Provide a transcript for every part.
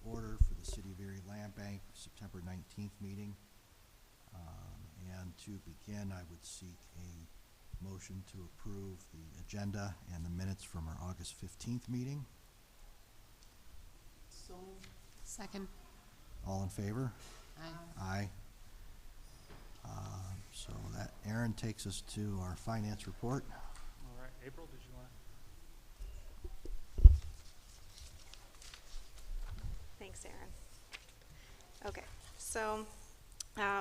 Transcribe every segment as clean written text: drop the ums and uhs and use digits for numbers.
order for the City of Erie Land Bank September 19th meeting. And to begin, I would seek a motion to approve the agenda and the minutes from our August 15th meeting. So moved. Second. All in favor? Aye. Aye. So that, Aaron, takes us to our finance report. All right, April, did you want Thanks, Aaron. Okay, so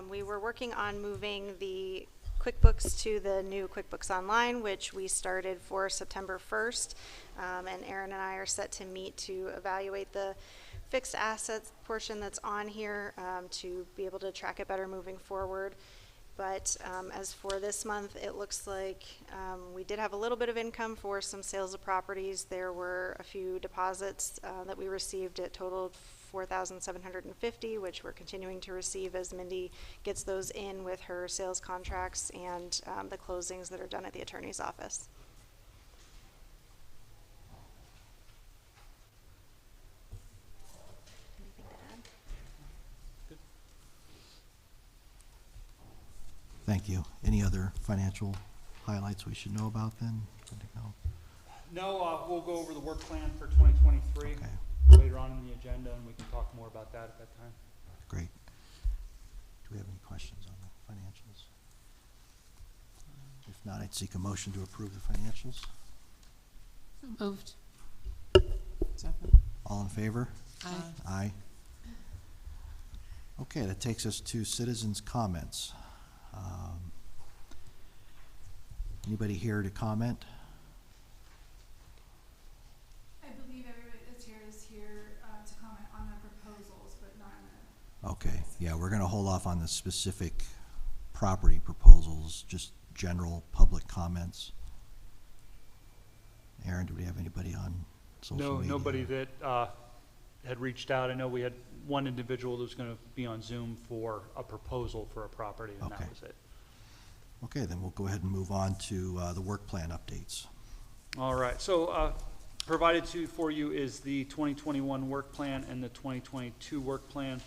we were working on moving the QuickBooks to the new QuickBooks Online, which we started for September 1st. And Aaron and I are set to meet to evaluate the fixed assets portion that's on here to be able to track it better moving forward. But as for this month, it looks like we did have a little bit of income for some sales of properties. There were a few deposits that we received. It totaled $4,750, which we're continuing to receive as Mindy gets those in with her sales contracts and the closings that are done at the attorney's office. Anything to add? Thank you. Any other financial highlights we should know about then? Good to go. No, we'll go over the work plan for 2023 Okay, later on in the agenda, and we can talk more about that at that time. great. Do we have any questions on the financials? If not, I'd seek a motion to approve the financials. So moved. Second. All in favor? Aye. Aye. Okay, that takes us to citizens' comments. Anybody here to comment? I believe everybody that's here is here to comment on the proposals, but not on the... Okay, yeah, we're gonna hold off on the specific property proposals, just general public comments. Aaron, do we have anybody on social No, media? nobody that had reached out. I know we had one individual that was going to be on Zoom for a proposal for a property, and Okay. that was it. Okay, then we'll go ahead and move on to the work plan updates. All right, so provided for you is the 2021 work plan and the 2022 work plan.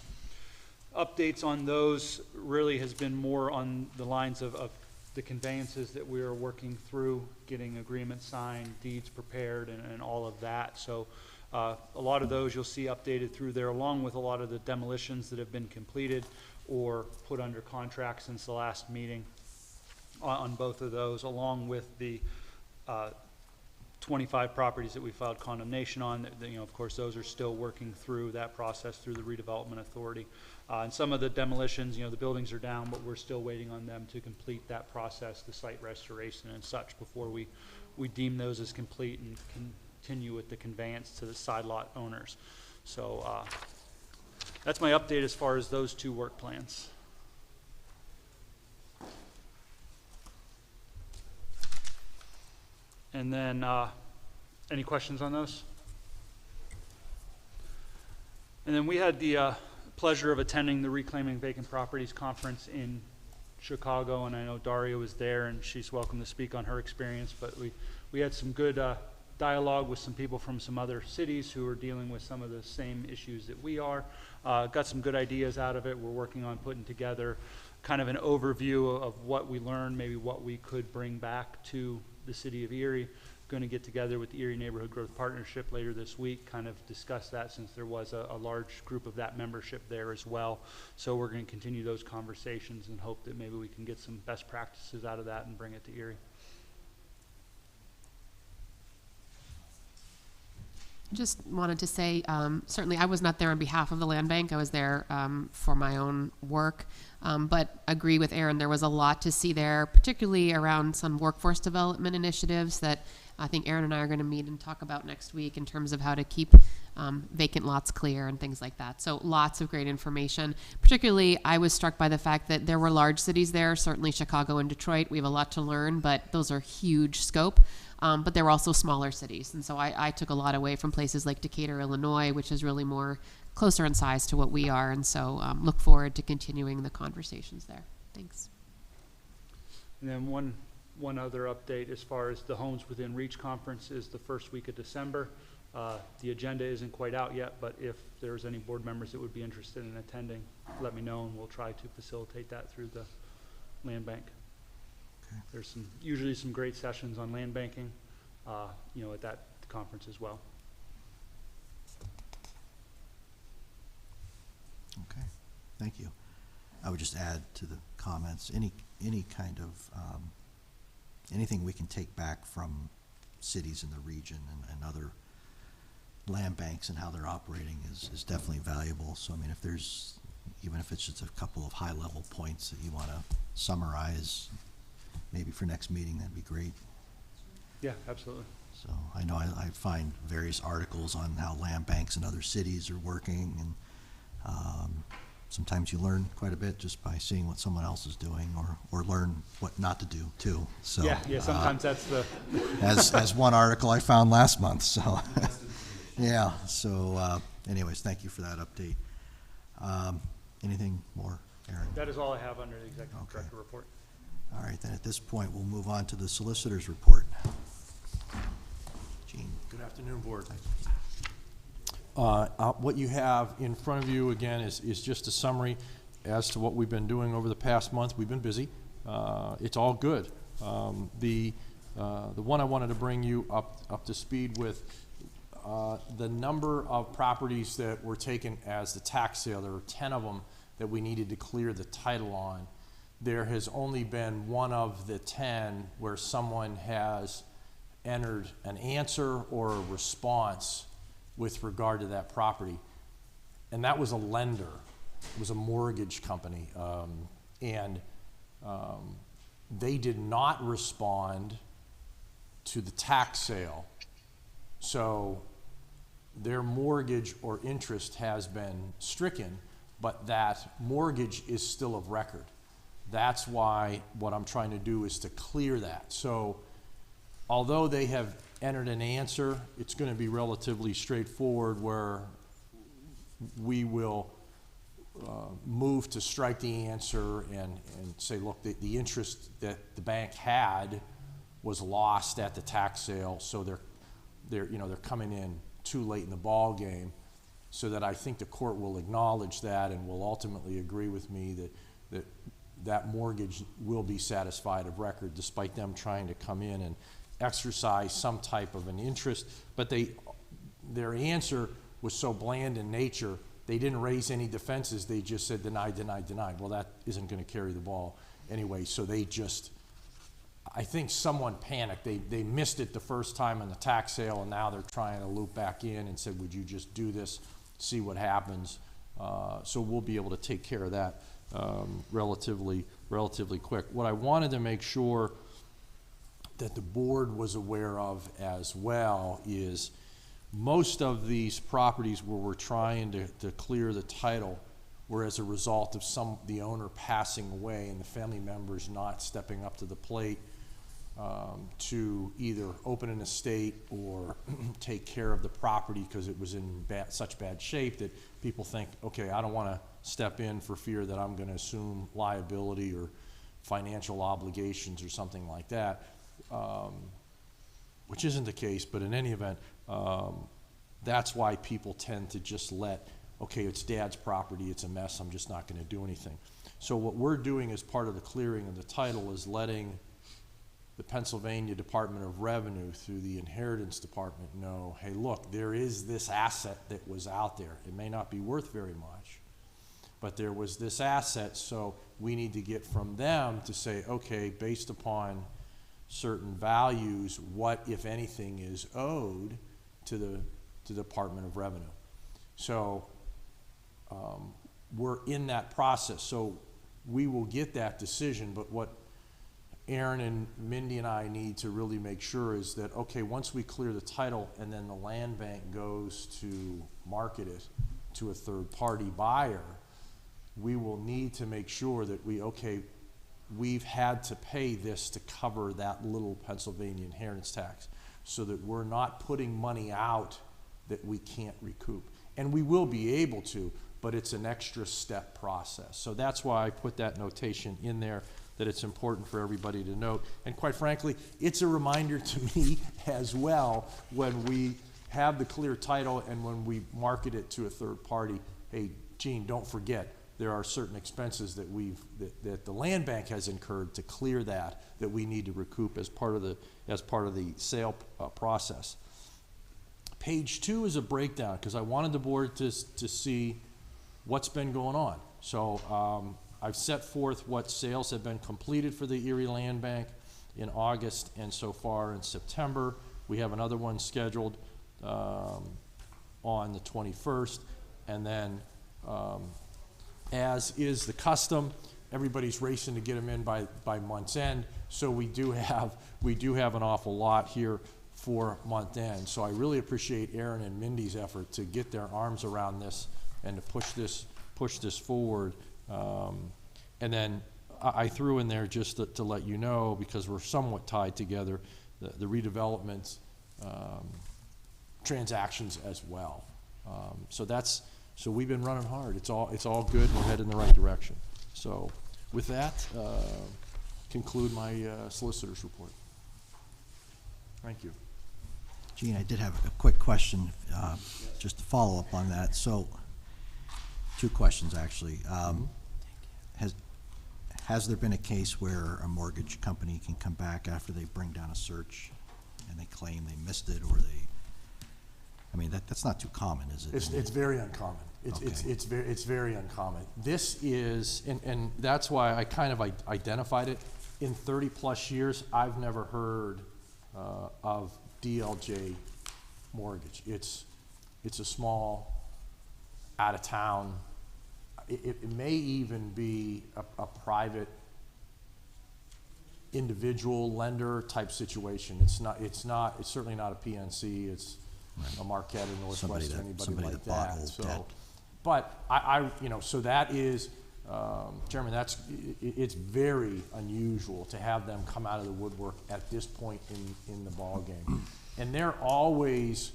Updates on those really has been more on the lines of the conveyances that we are working through, getting agreements signed, deeds prepared, and all of that. So a lot of those you'll see updated through there, along with a lot of the demolitions that have been completed or put under contract since the last meeting on both of those, along with the 25 properties that we filed condemnation on. You know, of course, those are still working through that process through the redevelopment authority. And some of the demolitions, you know, the buildings are down, but we're still waiting on them to complete that process, the site restoration and such, before we deem those as complete and continue with the conveyance to the side lot owners. So that's my update as far as those two work plans. And then, any questions on those? And then we had the pleasure of attending the Reclaiming Vacant Properties Conference in Chicago, and I know Daria was there, and she's welcome to speak on her experience, but we had some good dialogue with some people from some other cities who are dealing with some of the same issues that we are. Got some good ideas out of it. We're working on putting together kind of an overview of what we learned, maybe what we could bring back to the city of Erie. Going to get together with the Erie Neighborhood Growth Partnership later this week, kind of discuss that, since there was a large group of that membership there as well. So we're going to continue those conversations and hope that maybe we can get some best practices out of that and bring it to Erie. Just wanted to say, certainly I was not there on behalf of the land bank. I was there for my own work, but agree with Aaron. There was a lot to see there, particularly around some workforce development initiatives that I think Aaron and I are going to meet and talk about next week in terms of how to keep vacant lots clear and things like that. So lots of great information. Particularly, I was struck by the fact that there were large cities there, certainly Chicago and Detroit. We have a lot to learn, but those are huge scope. But there were also smaller cities. And so I took a lot away from places like Decatur, Illinois, which is really more closer in size to what we are. And so look forward to continuing the conversations there. Thanks. And then one other update as far as the Homes Within Reach conference is the first week of December. The agenda isn't quite out yet, but if there's any board members that would be interested in attending, let me know, and we'll try to facilitate that through the land bank. Okay. There's usually some great sessions on land banking, at that conference as well. Okay, thank you. I would just add to the comments, any kind of, anything we can take back from cities in the region and other land banks and how they're operating is definitely valuable. So, I mean, if there's, even if it's just a couple of high-level points that you want to summarize, maybe for next meeting, that'd be great. Yeah, absolutely. So I know I find various articles on how land banks in other cities are working, and sometimes you learn quite a bit just by seeing what someone else is doing, or learn what not to do too. So Yeah, sometimes that's the, as one article I found last month. So yeah. So anyways, thank you for that update. Anything more, Aaron? that is all I have under the executive Okay. director report. All right, then at this point, we'll move on to the solicitor's report. Gene. Good afternoon, Board. What you have in front of you, again, is just a summary as to what we've been doing over the past month. We've been busy. It's all good. The one I wanted to bring you up to speed with, the number of properties that were taken as the tax sale, there were 10 of them that we needed to clear the title on. There has only been one of the 10 where someone has entered an answer or a response with regard to that property. And that was a lender. It was a mortgage company. They did not respond to the tax sale. So their mortgage or interest has been stricken, but that mortgage is still of record. That's why what I'm trying to do is to clear that. So although they have entered an answer, it's going to be relatively straightforward, where we will move to strike the answer and say, look, the interest that the bank had was lost at the tax sale, so they're coming in too late in the ball game, so that I think the court will acknowledge that and will ultimately agree with me that mortgage will be satisfied of record, despite them trying to come in and exercise some type of an interest. But their answer was so bland in nature, they didn't raise any defenses. They just said denied, denied, denied. Well, that isn't going to carry the ball anyway. So they just, I think someone panicked. They missed it the first time on the tax sale, and now they're trying to loop back in and said, would you just do this, see what happens? So we'll be able to take care of that relatively quick. What I wanted to make sure that the board was aware of as well is most of these properties where we're trying to clear the title were as a result of the owner passing away and the family members not stepping up to the plate to either open an estate or take care of the property because it was in such bad shape that people think, okay, I don't want to step in for fear that I'm going to assume liability or financial obligations or something like that, which isn't the case. But in any event, that's why people tend to just okay, it's Dad's property, it's a mess, I'm just not going to do anything. So what we're doing as part of the clearing of the title is letting the Pennsylvania Department of Revenue through the Inheritance Department know, hey, look, there is this asset that was out there. It may not be worth very much, but there was this asset, so we need to get from them to say, okay, based upon certain values, what, if anything, is owed to the Department of Revenue. So we're in that process. So we will get that decision, but what Aaron and Mindy and I need to really make sure is that, okay, once we clear the title and then the land bank goes to market it to a third-party buyer, we will need to make sure that we've had to pay this to cover that little Pennsylvania inheritance tax, so that we're not putting money out that we can't recoup. And we will be able to, but it's an extra step process. So that's why I put that notation in there, that it's important for everybody to note. And quite frankly, it's a reminder to me as well when we have the clear title, and when we market it to a third party, hey, Gene, don't forget, there are certain expenses that that the land bank has incurred to clear that we need to recoup as part of the sale process. Page 2 is a breakdown, because I wanted the board to see what's been going on. So I've set forth what sales have been completed for the Erie Land Bank in August and so far in September. We have another one scheduled on the 21st, and then as is the custom, everybody's racing to get them in by month's end. So we do have an awful lot here for month end. So I really appreciate Aaron and Mindy's effort to get their arms around this and to push this forward. And then I threw in there just to let you know, because we're somewhat tied together, the redevelopment transactions as well. So we've been running hard. It's all good. We're heading in the right direction. So with that, conclude my solicitor's report. Thank you. Gene, I did have a quick question, just to follow up on that. So, 2 questions actually. Has there been a case where a mortgage company can come back after they bring down a search and they claim they missed it, or I mean, that's not too common, is it? It's very uncommon. It's very uncommon. This is, and that's why I kind of identified it. In 30+ years, I've never heard of DLJ mortgage. It's a small, out of town. It may even be a private individual lender type situation. It's certainly not a PNC. It's a Marquette or Northwest or anybody like that. So, but so that is, Chairman, it's very unusual to have them come out of the woodwork at this point in the ball game. And they're always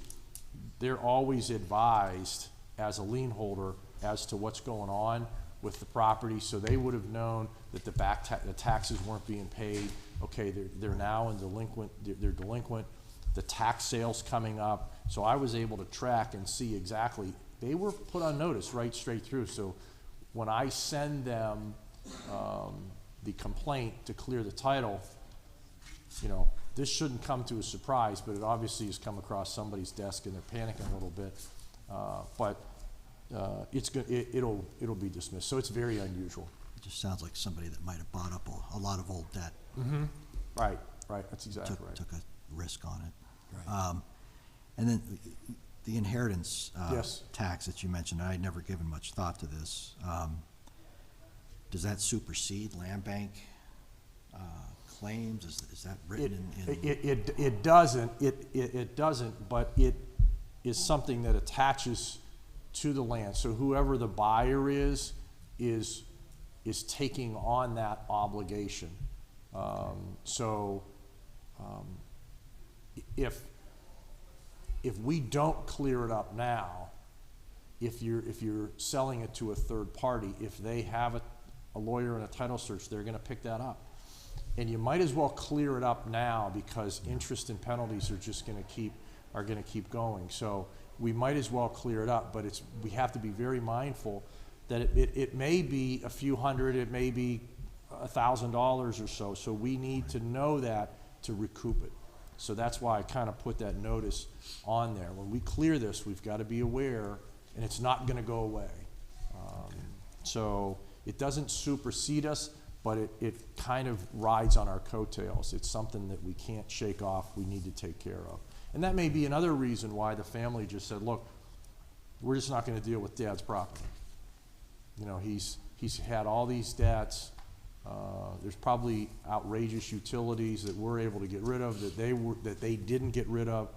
advised as a lien holder as to what's going on with the property, so they would have known that the taxes weren't being paid. Okay, they're now in delinquent. They're delinquent. The tax sale's coming up, so I was able to track and see exactly. They were put on notice right straight through. So when I send them the complaint to clear the title, this shouldn't come to a surprise, but it obviously has come across somebody's desk and they're panicking a little bit. But it's good. It'll be dismissed. So it's very unusual. It just sounds like somebody that might have bought up a lot of old debt. Mm-hmm. Right. That's exactly right. Took a risk on it. Right. And then the inheritance Yes. tax that you mentioned, I had never given much thought to this. Does that supersede land bank claims? Is that written in? It doesn't. It doesn't. But it is something that attaches to the land. So whoever the buyer is taking on that obligation. If we don't clear it up now, if you're selling it to a third party, if they have a lawyer and a title search, they're going to pick that up. And you might as well clear it up now, because interest and penalties are just going to keep going. So we might as well clear it up, but we have to be very mindful that it may be a few hundred, it may be $1,000 or so. So we need to know that to recoup it. So that's why I kind of put that notice on there. When we clear this, we've got to be aware, and it's not going to go away. So it doesn't supersede us, but it kind of rides on our coattails. It's something that we can't shake off, we need to take care of. And that may be another reason why the family just said, look, we're just not going to deal with Dad's property. He's had all these debts. There's probably outrageous utilities that we're able to get rid of that they didn't get rid of,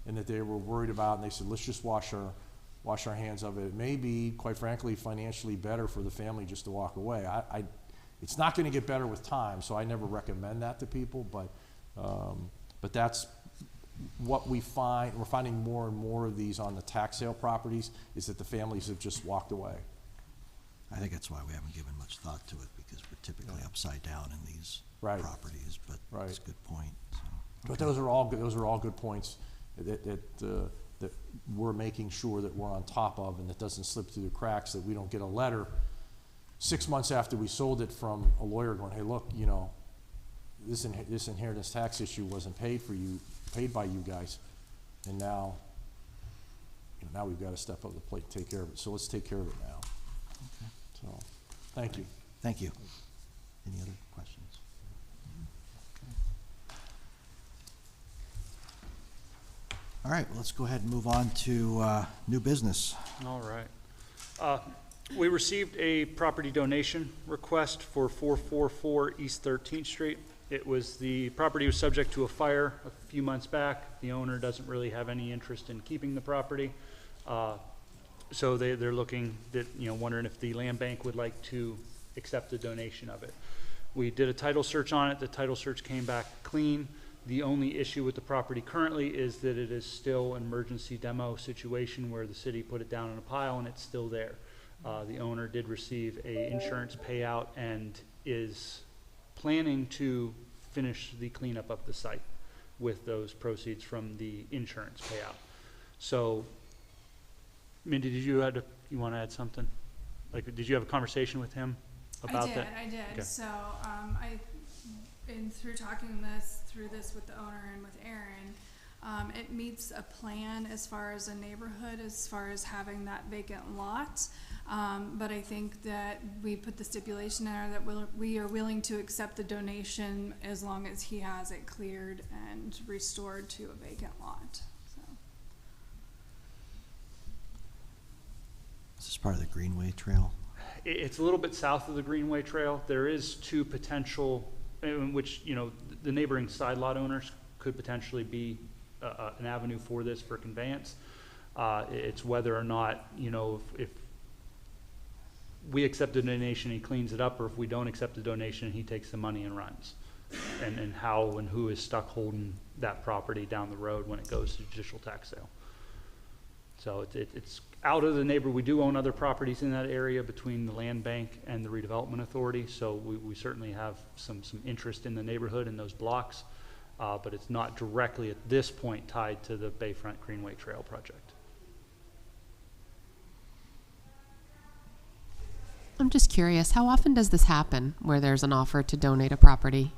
and that they were worried about. And they said, let's just wash our hands of it. It may be, quite frankly, financially better for the family just to walk away. It's not going to get better with time, so I never recommend that to people. But that's what we find. We're finding more and more of these on the tax sale properties, is that the families have just walked away. I think that's why we haven't given much thought to it, because we're typically upside down in these properties. But that's a good point. So, But those are all good points that that we're making sure that we're on top of and that doesn't slip through the cracks, that we don't get a letter 6 months after we sold it from a lawyer going, hey, look, you know, this inheritance tax issue wasn't paid by you guys, and now, now we've got to step up to the plate and take care of it. So let's take care of it now. Okay. So, thank you. Thank you. Any other questions? All right, well, let's go ahead and move on to new business. All right. We received a property donation request for 444 East 13th Street. The property was subject to a fire a few months back. The owner doesn't really have any interest in keeping the property. So they're looking, wondering if the land bank would like to accept a donation of it. We did a title search on it. The title search came back clean. The only issue with the property currently is that it is still an emergency demo situation where the city put it down in a pile and it's still there. The owner did receive a insurance payout and is planning to finish the cleanup of the site with those proceeds from the insurance payout. So, Mindy, did you want to add something? Like, did you have a conversation with him about that? I did. Okay. So, through talking through this with the owner and with Aaron, it meets a plan as far as a neighborhood, as far as having that vacant lot. But I think that we put the stipulation in there that we are willing to accept the donation as long as he has it cleared and restored to a vacant lot. So. Is this part of the Greenway Trail? It's a little bit south of the Greenway Trail. There is two potential, in which, the neighboring side lot owners could potentially be an avenue for this for conveyance. It's whether or not, if we accept the donation, he cleans it up, or if we don't accept the donation, he takes the money and runs. And how and who is stuck holding that property down the road when it goes to judicial tax sale. So it's out of the neighborhood. We do own other properties in that area between the land bank and the redevelopment authority. So we certainly have some interest in the neighborhood in those blocks, but it's not directly at this point tied to the Bayfront Greenway Trail project. I'm just curious, how often does this happen where there's an offer to donate a property?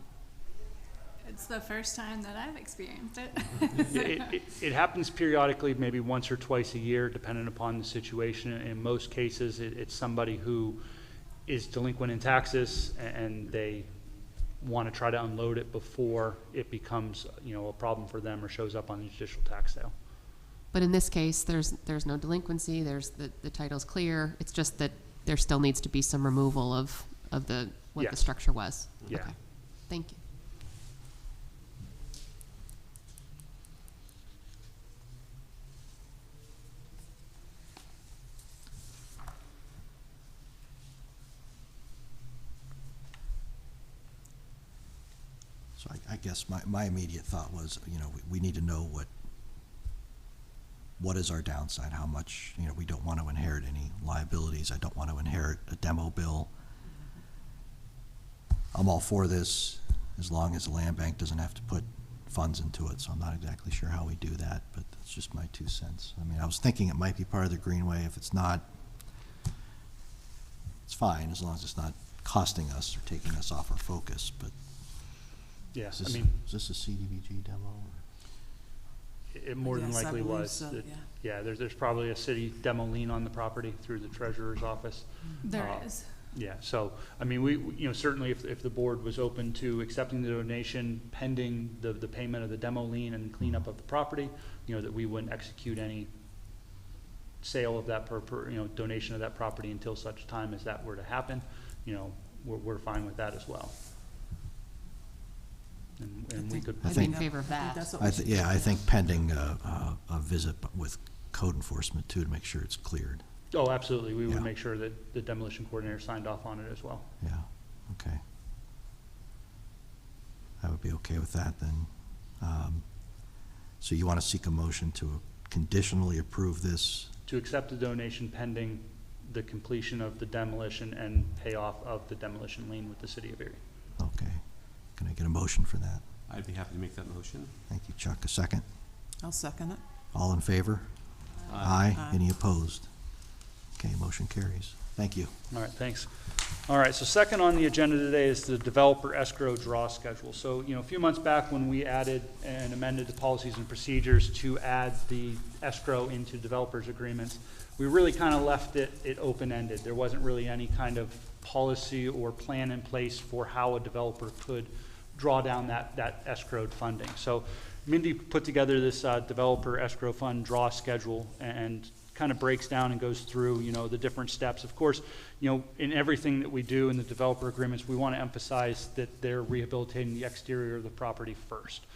It's the first time that I've experienced it. It happens periodically, maybe once or twice a year, depending upon the situation. In most cases, it's somebody who is delinquent in taxes and they want to try to unload it before it becomes, a problem for them or shows up on the judicial tax sale. But in this case, there's no delinquency, the title's clear, it's just that there still needs to be some removal of what the Yes. structure was. Yeah. Okay. Thank you. So I guess my immediate thought was, we need to know what is our downside, how much, we don't want to inherit any liabilities. I don't want to inherit a demo bill. I'm all for this as long as the land bank doesn't have to put funds into it, so I'm not exactly sure how we do that, but that's just my 2 cents. I mean, I was thinking it might be part of the Greenway. If it's not, it's fine, as long as it's not costing us or taking us off our focus, but Yes, is this a CDBG demo? Or? it more than Yes, I likely believe was. so, yeah. Yeah, there's probably a city demo lien on the property through the treasurer's office. There is. Yeah, so, we certainly if the board was open to accepting the donation pending the payment of the demo lien and cleanup of the property, that we wouldn't execute any sale of that donation of that property until such time as that were to happen, we're fine with that as well. And we could. I'd be in favor of that. That's what we should do. I think pending a visit with code enforcement too, to make sure it's cleared. Oh, absolutely. We would Yeah. make sure that the demolition coordinator signed off on it as well. Yeah, okay. I would be okay with that then. So you want to seek a motion to conditionally approve this? To accept the donation pending the completion of the demolition and payoff of the demolition lien with the city of Erie. Okay. Can I get a motion for that? I'd be happy to make that motion. Thank you, Chuck. A second? I'll second it. All in favor? Aye. Any opposed? Okay, motion carries. Thank you. All right, thanks. All right, so second on the agenda today is the developer escrow draw schedule. So, a few months back when we added and amended the policies and procedures to add the escrow into developers agreements, we really kind of left it open-ended. There wasn't really any kind of policy or plan in place for how a developer could draw down that escrowed funding. So Mindy put together this developer escrow fund draw schedule and kind of breaks down and goes through, the different steps. Of course, in everything that we do in the developer agreements, we want to emphasize that they're rehabilitating the exterior of the property first.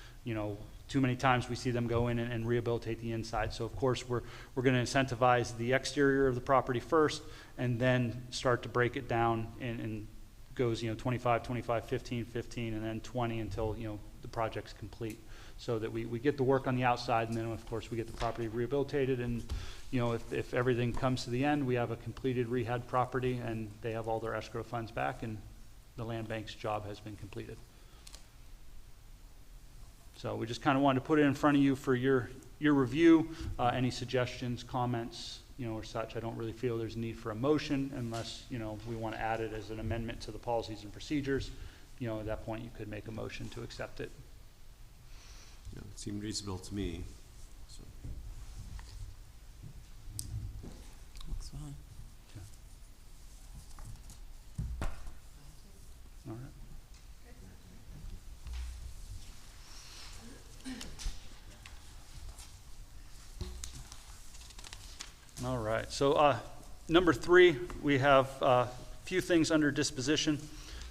Too many times we see them go in and rehabilitate the inside. So of course, we're going to incentivize the exterior of the property first and then start to break it down and goes, 25, 25, 15, 15, and then 20 until, the project's complete. So that we get the work on the outside, and then of course we get the property rehabilitated, and if everything comes to the end, we have a completed rehab property and they have all their escrow funds back and the land bank's job has been completed. So we just kind of wanted to put it in front of you for your review. Any suggestions, comments, or such. I don't really feel there's a need for a motion unless, we want to add it as an amendment to the policies and procedures. At that point you could make a motion to accept it. Yeah, it seemed reasonable to me. So. Looks fine. All right. All right, so number 3, we have a few things under disposition.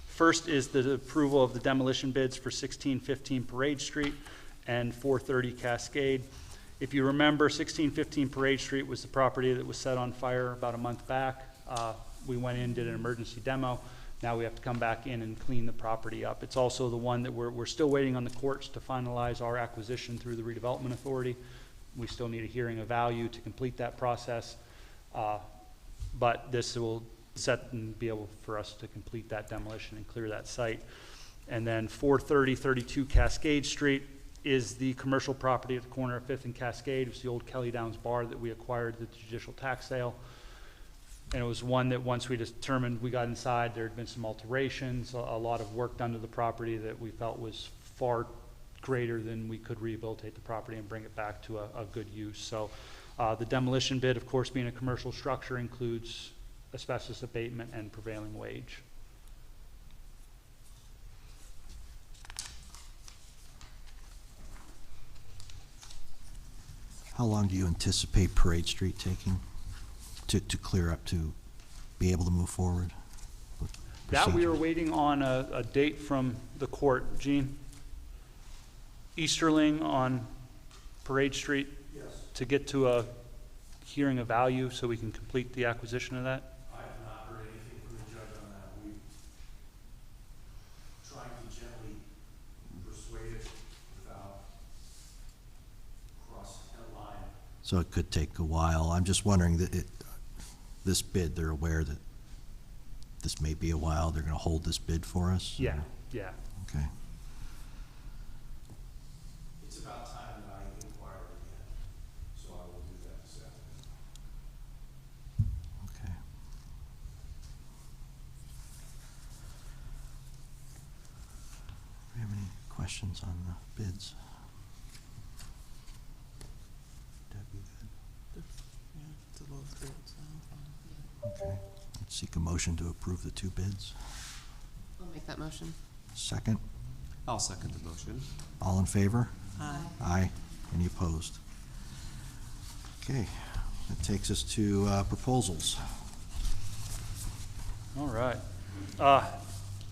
First is the approval of the demolition bids for 1615 Parade Street and 430 Cascade. If you remember, 1615 Parade Street was the property that was set on fire about a month back. We went in, did an emergency demo. Now we have to come back in and clean the property up. It's also the one that we're still waiting on the courts to finalize our acquisition through the redevelopment authority. We still need a hearing of value to complete that process, but this will set and be able for us to complete that demolition and clear that site. And then 430-32 Cascade Street is the commercial property at the corner of 5th and Cascade. It was the old Kelly Downs bar that we acquired at the judicial tax sale. And it was one that once we determined we got inside, there had been some alterations, a lot of work done to the property that we felt was far greater than we could rehabilitate the property and bring it back to a good use. So the demolition bid, of course, being a commercial structure, includes asbestos abatement and prevailing wage. How long do you anticipate Parade Street taking to clear up, to be able to move forward with That we are procedures? waiting on a date from the court. Gene? Easterling on Parade Street? Yes. To get to a hearing of value so we can complete the acquisition of that? I have not heard anything from the judge on that. We trying to gently persuade it without crossing a line. So it could take a while. I'm just wondering that this bid, they're aware that this may be a while. They're going to hold this bid for us? Yeah, yeah. Okay. It's about time that I inquire again, so I will do that this afternoon. Okay. Do we have any questions on the bids? Debbie, Yeah, it's a little through, so. good? Okay. Let's seek a motion to approve the 2 bids. I'll make that motion. Second. I'll second the motion. All in favor? Aye. Aye. Any opposed? Okay, that takes us to proposals. All right.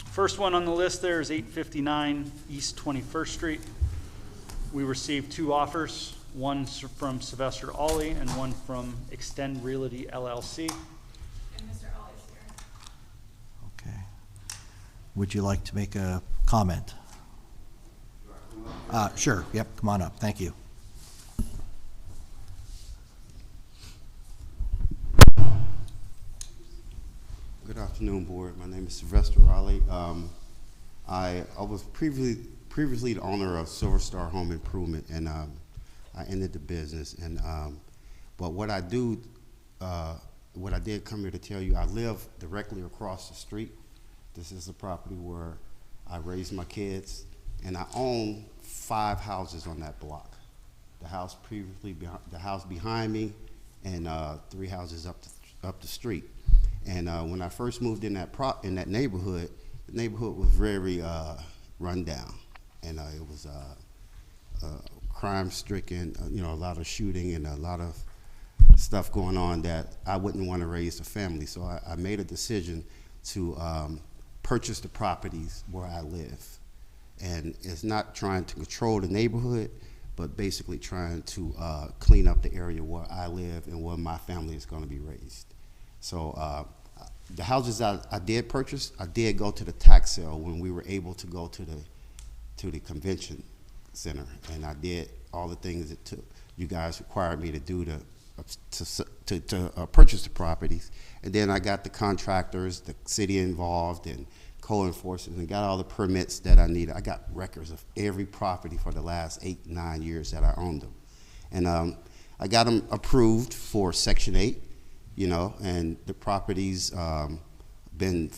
First one on the list there is 859 East 21st Street. We received 2 offers, one from Sylvester Ollie and one from Extend Realty LLC. And Mr. Ollie's here. Okay. Would you like to make a comment? Sure, yep, come on up, thank you. Good afternoon, board. My name is Sylvester Raleigh. I was previously the owner of Silver Star Home Improvement, and I ended the business. And but what I did come here to tell you, I live directly across the street. This is the property where I raised my kids, and I own 5 houses on that block. The house previously, the house behind me, and 3 houses up the street. And when I first moved in that neighborhood, the neighborhood was very run down, and it was crime-stricken. You know, a lot of shooting and a lot of stuff going on that I wouldn't want to raise a family. So I made a decision to purchase the properties where I live. And it's not trying to control the neighborhood, but basically trying to clean up the area where I live and where my family is going to be raised. So the houses I did purchase, I did go to the tax sale when we were able to go to the convention center, and I did all the things that you guys required me to do to purchase the properties. And then I got the contractors, the city involved, and co-enforcement, and got all the permits that I needed. I got records of every property for the last 8-9 years that I owned them. And I got them approved for Section 8, you know, and the properties been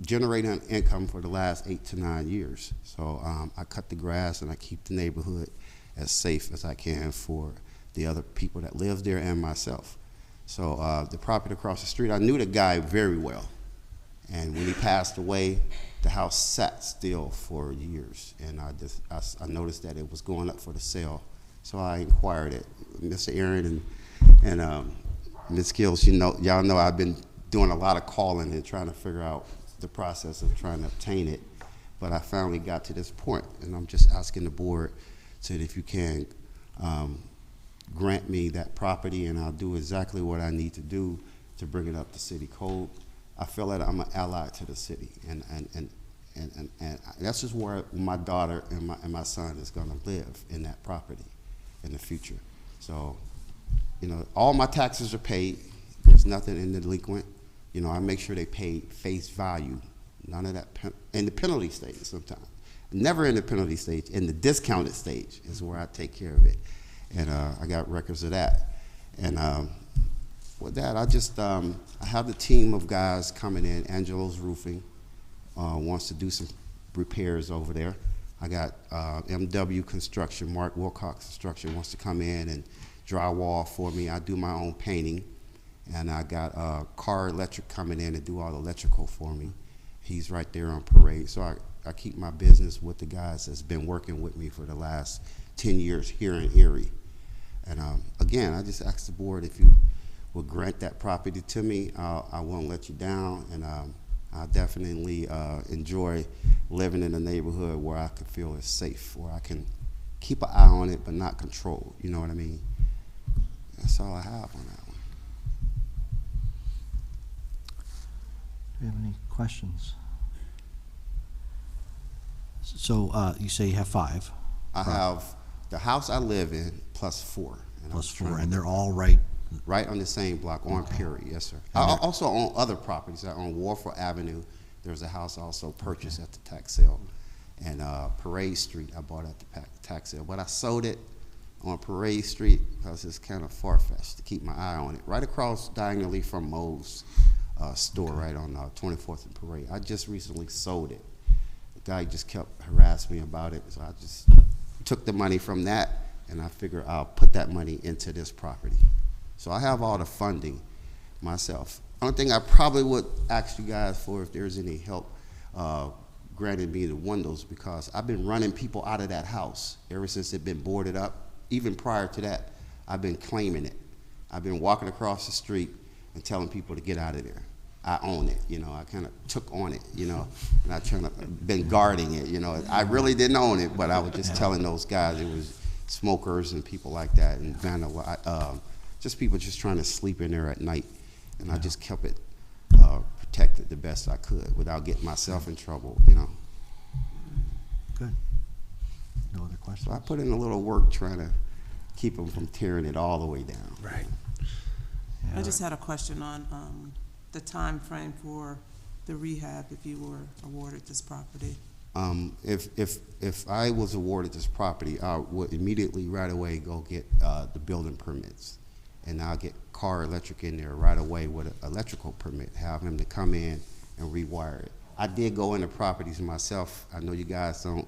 generating income for the last 8 to 9 years. So I cut the grass and I keep the neighborhood as safe as I can for the other people that live there and myself. So the property across the street, I knew the guy very well. And when he passed away, the house sat still for years. And I noticed that it was going up for the sale. So I inquired it. Mr. Aaron and Ms. Kills, y'all know I've been doing a lot of calling and trying to figure out the process of trying to obtain it. But I finally got to this point, and I'm just asking the board so that if you can grant me that property, and I'll do exactly what I need to do to bring it up to city code. I feel that I'm an ally to the city, and that's just where my daughter and my son is going to live, in that property in the future. So, you know, all my taxes are paid. There's nothing in the delinquent. You know, I make sure they pay face value. None of that in the penalty stage sometimes. Never in the penalty stage. In the discounted stage is where I take care of it. And I got records of that. And with that, I have the team of guys coming in. Angelo's Roofing wants to do some repairs over there. I got MW Construction, Mark Wilcox Construction wants to come in and drywall for me. I do my own painting. And I got Car Electric coming in and do all the electrical for me. He's right there on Parade. So I keep my business with the guys that's been working with me for the last 10 years here in Erie. And again, I just asked the board if you will grant that property to me. I won't let you down, and I definitely enjoy living in a neighborhood where I can feel it's safe, where I can keep an eye on it but not control. You know what I mean? That's all I have on that one. Do you have any questions? So you say you have 5? I have the house I live in plus 4. And plus 4, and they're all right on the same block on Perry, yes, sir. I also own other properties. I own Warford Avenue. There's a house I also purchased at the tax sale. And Parade Street, I bought at the tax sale. But I sold it on Parade Street because it's kind of far-fetched to keep my eye on it. Right across diagonally from Mo's store, right on 24th and Parade. I just recently sold it. The guy just kept harassing me about it, so I just took the money from that, and I figured I'll put that money into this property. So I have all the funding myself. Only thing I probably would ask you guys for, if there's any help, granting me the windows, because I've been running people out of that house ever since it been boarded up. Even prior to that, I've been claiming it. I've been walking across the street and telling people to get out of there. I own it, you know. I kind of took on it, you know, and I been guarding it, you know. I really didn't own it, but I was just telling those guys it was smokers and people like that, and just people just trying to sleep in there at night, and I just kept it protected the best I could without getting myself in trouble, you know. Good. No other questions? So I put in a little work trying to keep them from tearing it all the way down. Right. I just had a question on the time frame for the rehab if you were awarded this property. If I was awarded this property, I would immediately right away go get the building permits, and I'll get Car Electric in there right away with an electrical permit, have him to come in and rewire it. I did go into properties myself. I know you guys don't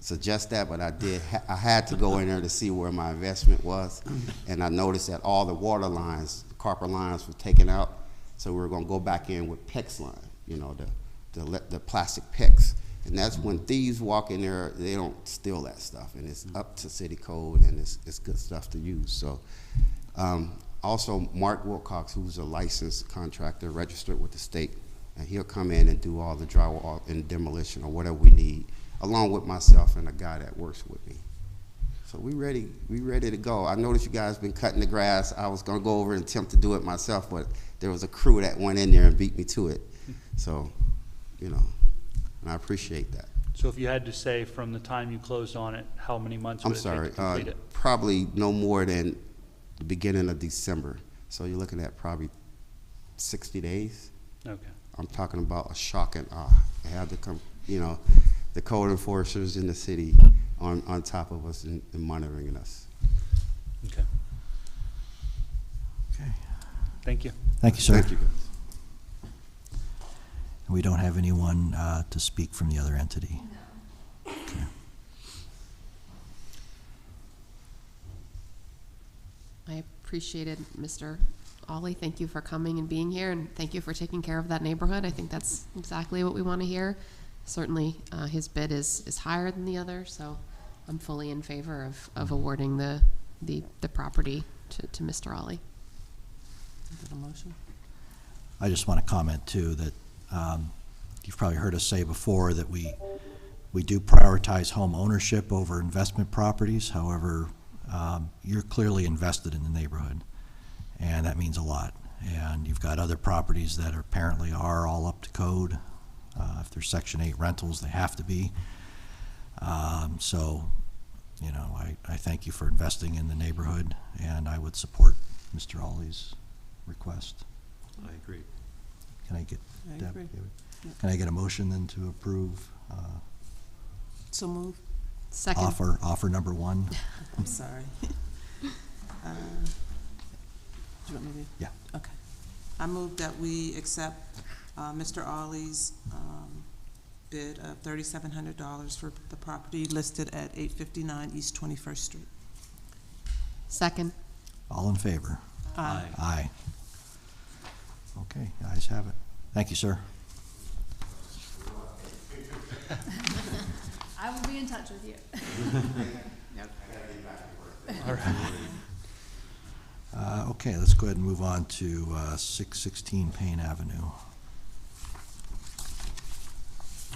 suggest that, but I did. I had to go in there to see where my investment was, and I noticed that all the water lines, the copper lines, were taken out. So we were going to go back in with PEX line, you know, the plastic PEX. And that's when thieves walk in there, they don't steal that stuff, and it's up to city code, and it's good stuff to use. So, also Mark Wilcox, who's a licensed contractor, registered with the state, and he'll come in and do all the drywall and demolition or whatever we need, along with myself and a guy that works with me. So we ready to go. I noticed you guys been cutting the grass. I was gonna go over and attempt to do it myself, but there was a crew that went in there and beat me to it. So, you know, and I appreciate that. So if you had to say from the time you closed on it, how many months would it take to complete it? Probably no more than the beginning of December. So you're looking at probably 60 days. Okay. I'm talking about a shock and awe. I had to come, you know, the code enforcers in the city on top of us and monitoring us. Okay. Okay. Thank you. Thank you, sir. Thank you, guys. We don't have anyone to speak from the other entity. Okay. I appreciated Mr. Ollie. Thank you for coming and being here, and thank you for taking care of that neighborhood. I think that's exactly what we want to hear. Certainly, his bid is higher than the other, so I'm fully in favor of awarding the property to Mr. Ollie. Is it a motion? I just want to comment too that you've probably heard us say before that we do prioritize home ownership over investment properties. However, you're clearly invested in the neighborhood, and that means a lot. And you've got other properties that apparently are all up to code. If they're Section 8 rentals, they have to be. So, you know, I thank you for investing in the neighborhood, and I would support Mr. Ollie's request. I agree. Can I get I Deb, agree. Yep. Can I get a motion then to approve So move. Second. offer number one? I'm sorry. Do you want me to? Yeah. Okay. I move that we accept Mr. Ollie's bid of $3,700 for the property listed at 859 East 21st Street. Second. All in favor? Aye. Aye. Okay, the ayes have it. Thank you, sir. I will be in touch with you. All right. Okay, let's go ahead and move on to 616 Payne Avenue.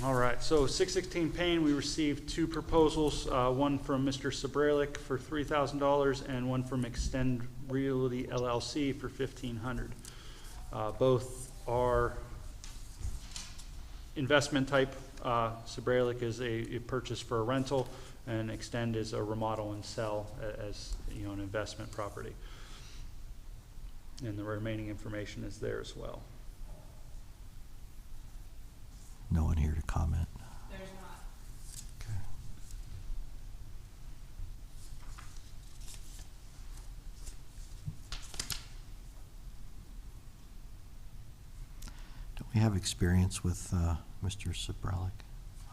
All right, so 616 Payne, we received two proposals, one from Mr. Sabralic for $3,000 and one from Extend Realty LLC for $1,500. Both are investment type. Sabralic is a purchase for a rental, and Extend is a remodel and sell as, you know, an investment property. And the remaining information is there as well. No one here to comment. There's not. Okay. Don't we have experience with Mr. Sabralic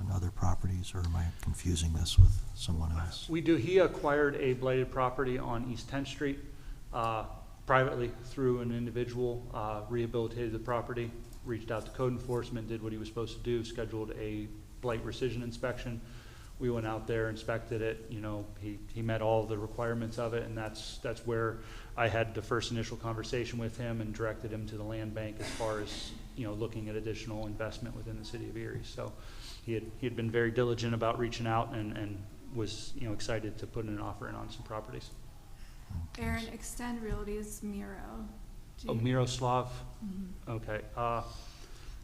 on other properties, or am I confusing this with someone else? We do. He acquired a blighted property on East 10th Street privately through an individual, rehabilitated the property, reached out to code enforcement, did what he was supposed to do, scheduled a blight rescission inspection. We went out there, inspected it. You know, he met all the requirements of it, and that's where I had the first initial conversation with him and directed him to the land bank as far as, you know, looking at additional investment within the city of Erie. So he had been very diligent about reaching out and was, you know, excited to put an offer in on some properties. Aaron, Extend Realty is Miro. Do Oh, you- Miroslav. Mhm. Okay.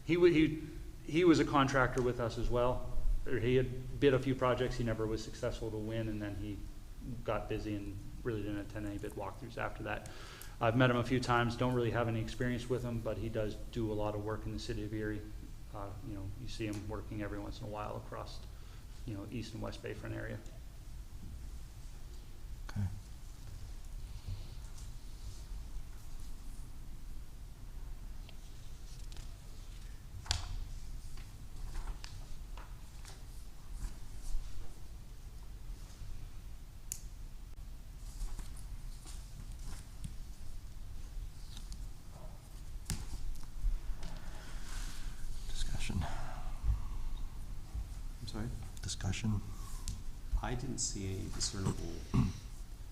He was a contractor with us as well. Or he had bid a few projects. He never was successful to win, and then he got busy and really didn't attend any bid walkthroughs after that. I've met him a few times. Don't really have any experience with him, but he does do a lot of work in the city of Erie You know, you see them working every once in a while across, you know, East and West Bayfront area. Okay. Discussion. I'm sorry? Discussion. I didn't see any discernible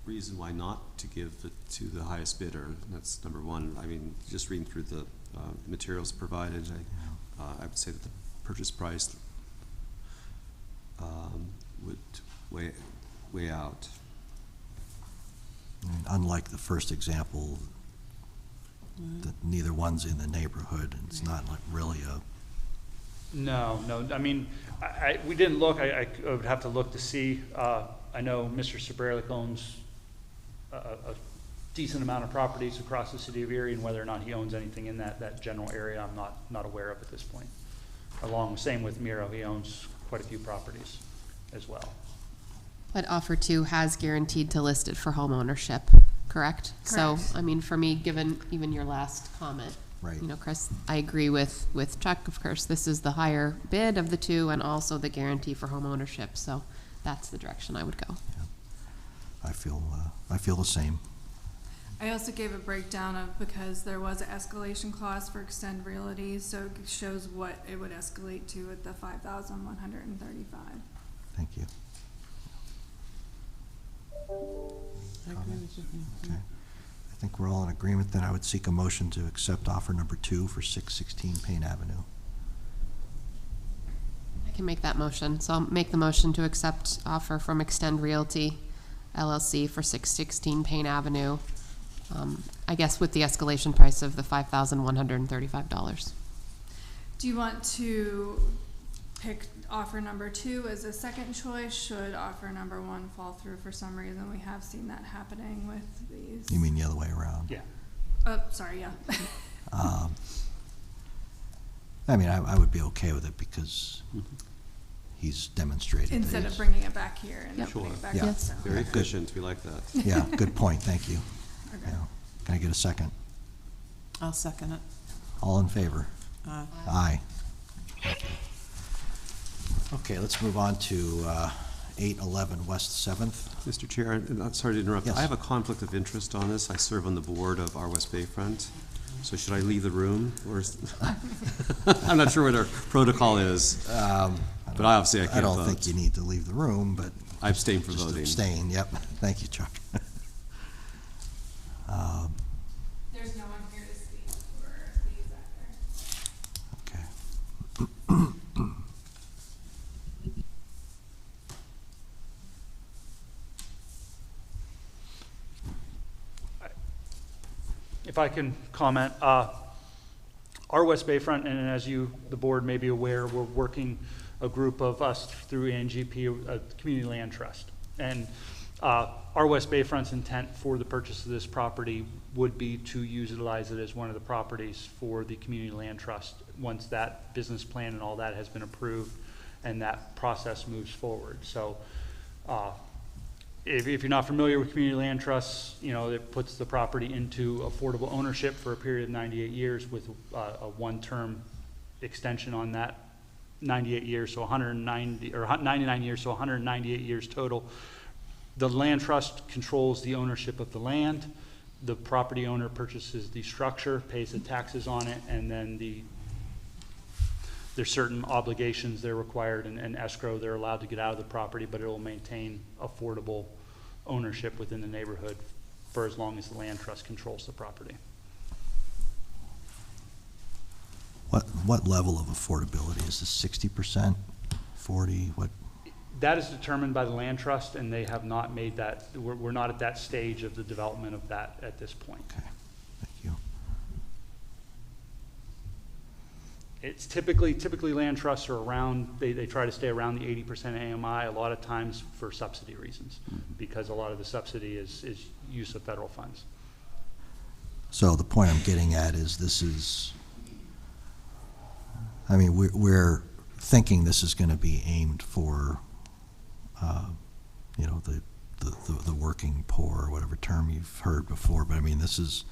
reason why not to give it to the highest bidder. That's number one. I mean, just reading through the materials provided, I would say that the purchase price would weigh out. I mean, unlike the first example, that neither one's in the neighborhood, and it's not like really a, No, I mean, we didn't look, I would have to look to see. I know Mr. Sobralik owns a decent amount of properties across the city of Erie, and whether or not he owns anything in that general area, I'm not aware of at this point. Same with Miro, he owns quite a few properties as well. But offer two has guaranteed to list it for home ownership, correct? So, Correct. I mean, for me, given even your last comment, right. you know, Chris, I agree with Chuck, of course, this is the higher bid of the two and also the guarantee for home ownership, so that's the direction I would go. I feel the same. I also gave a breakdown of, because there was an escalation clause for Extend Realty, so it shows what it would escalate to at the 5,135. Thank you. I agree with you. Okay. I think we're all in agreement. Then I would seek a motion to accept offer number 2 for 616 Payne Avenue. I can make that motion, so I'll make the motion to accept offer from Extend Realty LLC for 616 Payne Avenue, I guess with the escalation price of the $5,135. Do you want to pick offer number 2 as a second choice? Should offer number 1 fall through for some reason? We have seen that happening with these. You mean the other way around? Yeah. Oh, sorry, yeah. I mean, I would be okay with it because he's demonstrated. that Instead of he's- bringing it back here and Yep. putting it back Yeah. up, so. Very efficient, we like that. Yeah, good point. Thank you. Okay. Yeah. Can I get a second? I'll second it. All in favor? Aye. Aye. Okay, let's move on to 811 West 7th. Mr. Chair, I'm sorry to interrupt. Yes. I have a conflict of interest on this. I serve on the board of our West Bayfront. So should I leave the room or I'm not sure what our protocol is, but obviously I can't vote. I don't think you need to leave the room, but I abstain from just voting. abstain, yep. Thank you, Chuck. There's no one here to speak for these either. Okay. If I can comment, our West Bayfront, and as you, the board may be aware, we're working a group of us through ANGP, Community Land Trust. And our West Bayfront's intent for the purchase of this property would be to utilize it as one of the properties for the Community Land Trust once that business plan and all that has been approved and that process moves forward. So if you're not familiar with community land trusts, you know, it puts the property into affordable ownership for a period of 98 years with a one-term extension on that 98 years, so 190, or 99 years, so 198 years total. The land trust controls the ownership of the land. The property owner purchases the structure, pays the taxes on it, and then there's certain obligations they're required and escrow they're allowed to get out of the property, but it will maintain affordable ownership within the neighborhood for as long as the land trust controls the property. What level of affordability? Is this 60%, 40, what? That is determined by the land trust, and they have not made that, we're not at that stage of the development of that at this point. Okay, thank you. It's typically land trusts are around, they try to stay around the 80% AMI, a lot of times for subsidy reasons, because a lot of the subsidy is use of federal funds. So the point I'm getting at is I mean, we're thinking this is going to be aimed for, you know, the working poor, or whatever term you've heard before. But I mean, this is,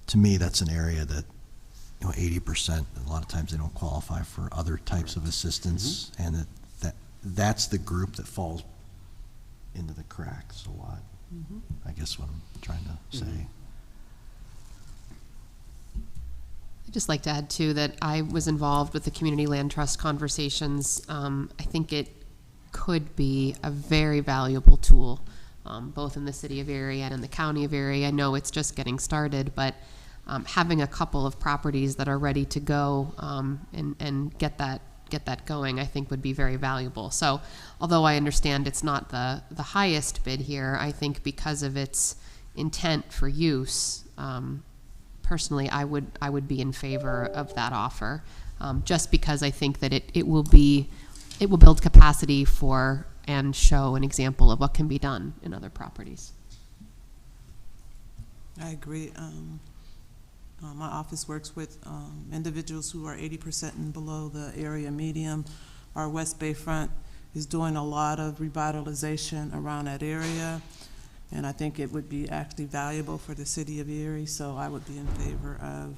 to me, that's an area that, you know, 80%, a lot of times they don't qualify for other types of assistance, and that's the group that falls into the cracks a lot. I guess what I'm trying to say. I'd just like to add too that I was involved with the Community Land Trust conversations. I think it could be a very valuable tool, both in the city of Erie and in the county of Erie. I know it's just getting started, but having a couple of properties that are ready to go and get that going, I think would be very valuable. So although I understand it's not the highest bid here, I think because of its intent for use, personally, I would be in favor of that offer, just because I think that it will build capacity for and show an example of what can be done in other properties. I agree. My office works with individuals who are 80% and below the area median. Our West Bay Front is doing a lot of revitalization around that area, and I think it would be actually valuable for the city of Erie, so I would be in favor of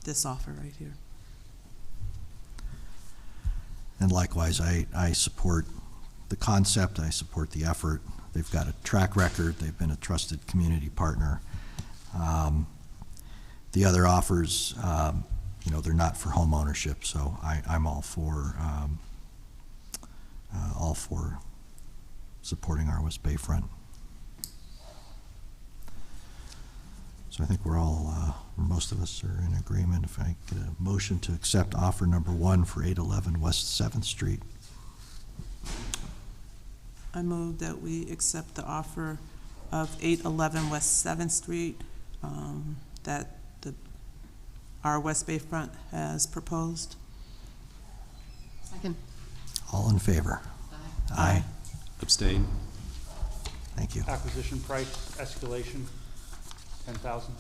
this offer right here. And likewise, I support the concept, I support the effort. They've got a track record, they've been a trusted community partner. The other offers, you know, they're not for home ownership, so I'm all for supporting our West Bay Front. So I think we're all, most of us are in agreement. If I get a motion to accept offer number 1 for 811 West 7th Street. I move that we accept the offer of 811 West 7th Street that our West Bay Front has proposed. Second. All in favor? Aye. Abstain? Thank you. Acquisition price escalation, 10,000.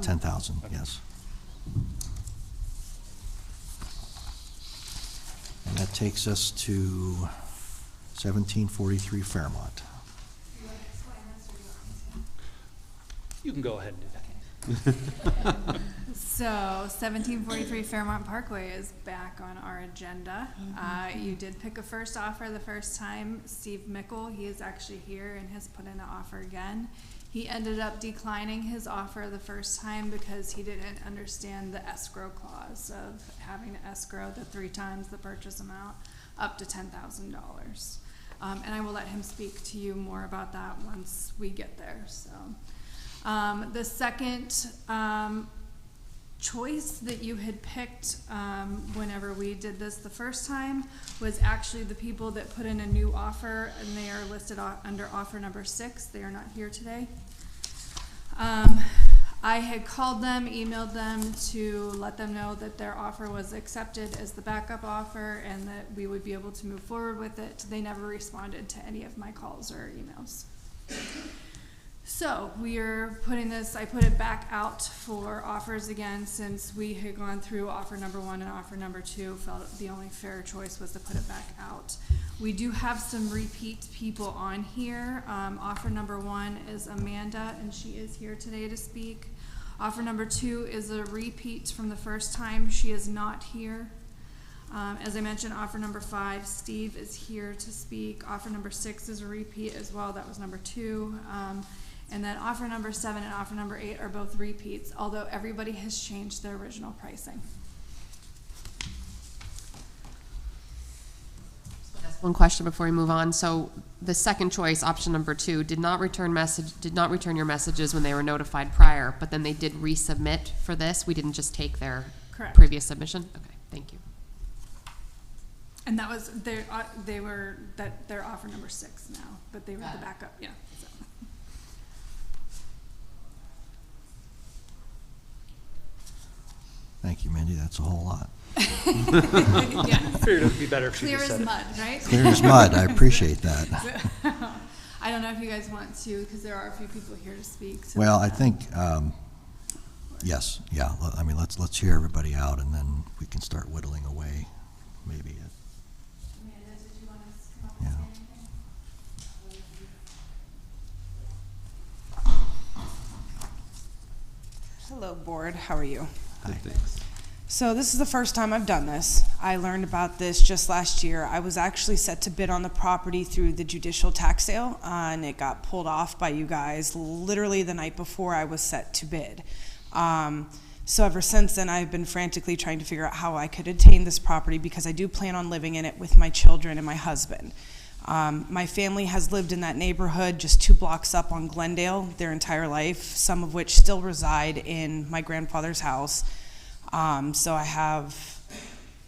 10,000, yes. And that takes us to 1743 Fairmont. You can go ahead and do that. So 1743 Fairmont Parkway is back on our agenda. You did pick a first offer the first time. Steve Mickle, he is actually here and has put in an offer again. He ended up declining his offer the first time because he didn't understand the escrow clause of having to escrow the 3 times the purchase amount up to $10,000. And I will let him speak to you more about that once we get there. So the second choice that you had picked whenever we did this the first time was actually the people that put in a new offer, and they are listed under offer number 6. They are not here today. I had called them, emailed them to let them know that their offer was accepted as the backup offer and that we would be able to move forward with it. They never responded to any of my calls or emails. So we are putting this, I put it back out for offers again since we had gone through offer number 1 and offer number 2, felt the only fair choice was to put it back out. We do have some repeat people on here. Offer number 1 is Amanda, and she is here today to speak. Offer number 2 is a repeat from the first time. She is not here. As I mentioned, offer number 5, Steve is here to speak. Offer number 6 is a repeat as well. That was number 2. And then offer number 7 and offer number 8 are both repeats, although everybody has changed their original pricing. One question before we move on. So the second choice, option number 2, did not return your messages when they were notified prior, but then they did resubmit for this. We didn't just take their Correct. previous submission. Okay, thank you. And that was their offer number 6 now, but they were the backup. Yeah. So. Thank you, Mindy. That's a whole lot. Yeah. Figured it would be better if she Clear just as said mud, right? Clear as mud. I appreciate that. I don't know if you guys want to, because there are a few people here to speak. So Well, I think Yes, yeah, I mean, let's hear everybody out, and then we can start whittling away, maybe. Amanda, did you want to come up Yeah. and say anything? Hello, board. How are you? Hi. Thanks. So this is the first time I've done this. I learned about this just last year. I was actually set to bid on the property through the judicial tax sale, and it got pulled off by you guys literally the night before I was set to bid. So ever since then, I've been frantically trying to figure out how I could attain this property because I do plan on living in it with my children and my husband. My family has lived in that neighborhood just 2 blocks up on Glendale their entire life, some of which still reside in my grandfather's house. So I have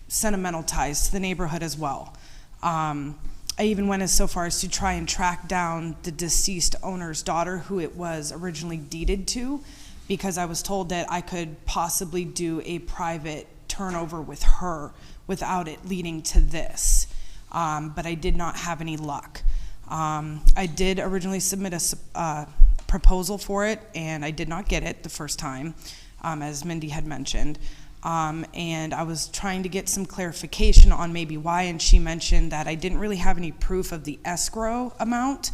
sentimental ties to the neighborhood as well. I even went as so far as to try and track down the deceased owner's daughter, who it was originally deeded to, because I was told that I could possibly do a private turnover with her without it leading to this. But I did not have any luck. I did originally submit a proposal for it, and I did not get it the first time, as Mindy had mentioned. And I was trying to get some clarification on maybe why, and she mentioned that I didn't really have any proof of the escrow amount,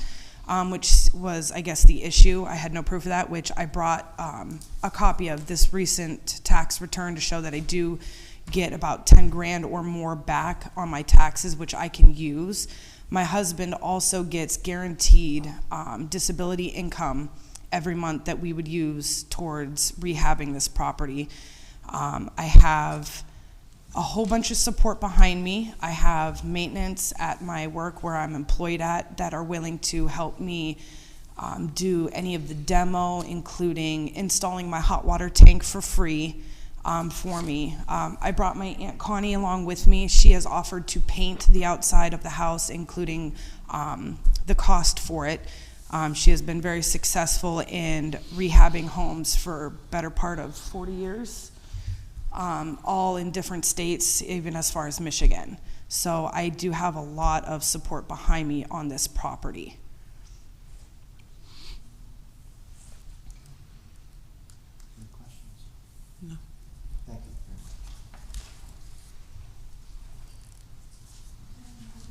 which was, I guess, the issue. I had no proof of that, which I brought a copy of this recent tax return to show that I do get about 10 grand or more back on my taxes, which I can use. My husband also gets guaranteed disability income every month that we would use towards rehabbing this property. I have a whole bunch of support behind me. I have maintenance at my work where I'm employed at that are willing to help me do any of the demo, including installing my hot water tank for free for me. I brought my Aunt Connie along with me. She has offered to paint the outside of the house, including the cost for it. She has been very successful in rehabbing homes for better part of 40 years, all in different states, even as far as Michigan. So I do have a lot of support behind me on this property. Any questions? No. Thank you very much.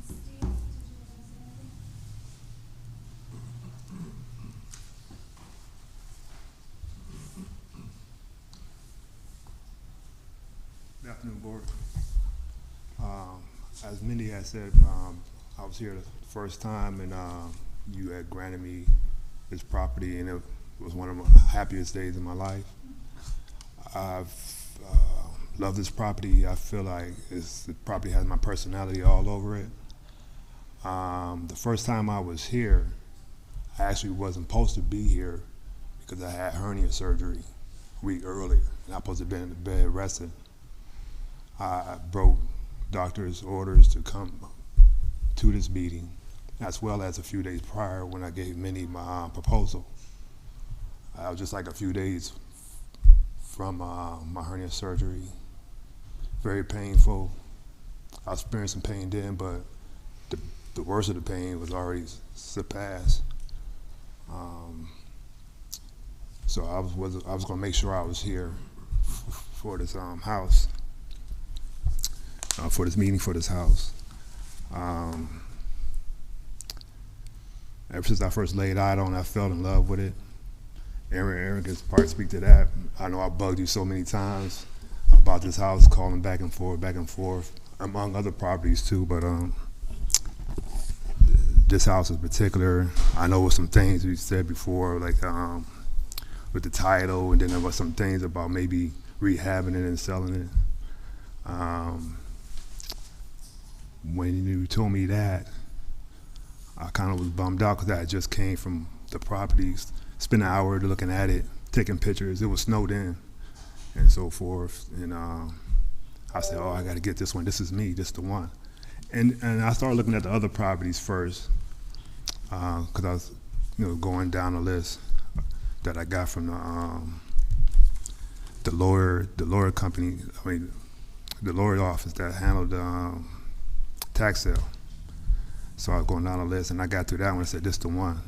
Steve, did you want to say anything? Good afternoon, board. As Mindy had said, I was here the first time, and you had granted me this property, and it was one of the happiest days of my life. I've loved this property. I feel like the property has my personality all over it. The first time I was here, I actually wasn't supposed to be here because I had hernia surgery a week earlier, and I was supposed to have been in the bed resting. I broke doctor's orders to come to this meeting, as well as a few days prior when I gave Minnie my proposal. I was just like a few days from my hernia surgery. Very painful. I experienced some pain then, but the worst of the pain was already surpassed. So I was going to make sure I was here for this house. For this meeting, for this house. Ever since I first laid eyes on it, I fell in love with it. Aaron can part speak to that. I know I bugged you so many times about this house, calling back and forth, among other properties too, but this house in particular, I know with some things we said before, like with the title, and then there was some things about maybe rehabbing it and selling it. When you told me that, I kind of was bummed out because I just came from the properties, spent an hour looking at it, taking pictures. It was snowed in and so forth. And I said, oh, I got to get this one. This is me. This is the one. And I started looking at the other properties first because I was going down the list that I got from the lawyer company, the lawyer office that handled the tax sale. So I was going down the list, and I got through that one and said, this is the one,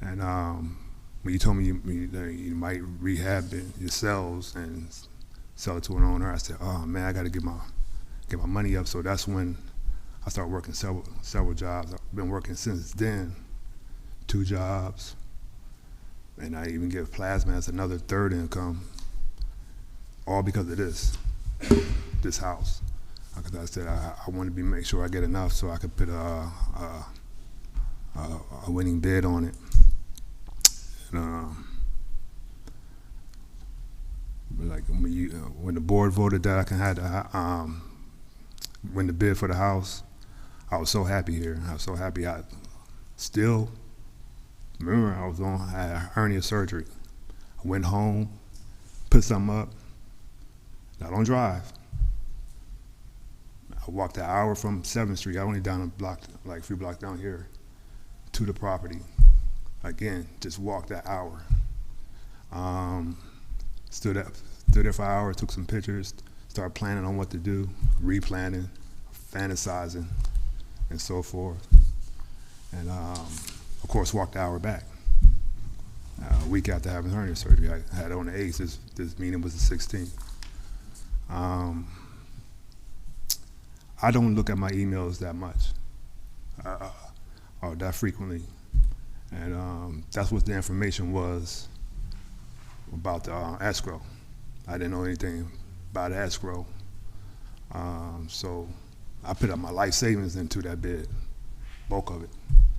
And when you told me you might rehab it yourselves and sell it to an owner, I said, oh man, I got to get my money up. So that's when I started working several jobs. I've been working since then, 2 jobs, and I even get plasma as another third income, all because of this house. Like I said, I want to make sure I get enough so I could put a winning bid on it. And, like when the board voted that I can have win the bid for the house, I was so happy here. I was so happy. I still remember I had hernia surgery. I went home, put something up. I don't drive. I walked an hour from 7th Street. I only down a block, like 3 blocks down here, to the property. Again, just walked that hour. Stood there for an hour, took some pictures, started planning on what to do, replanning, fantasizing, and so forth. And of course, walked the hour back. A week after having hernia surgery, I had it on the 8th. This meeting was the 16th. I don't look at my emails that much, or that frequently. And that's what the information was about the escrow. I didn't know anything about escrow. So I put up my life savings into that bid, bulk of it,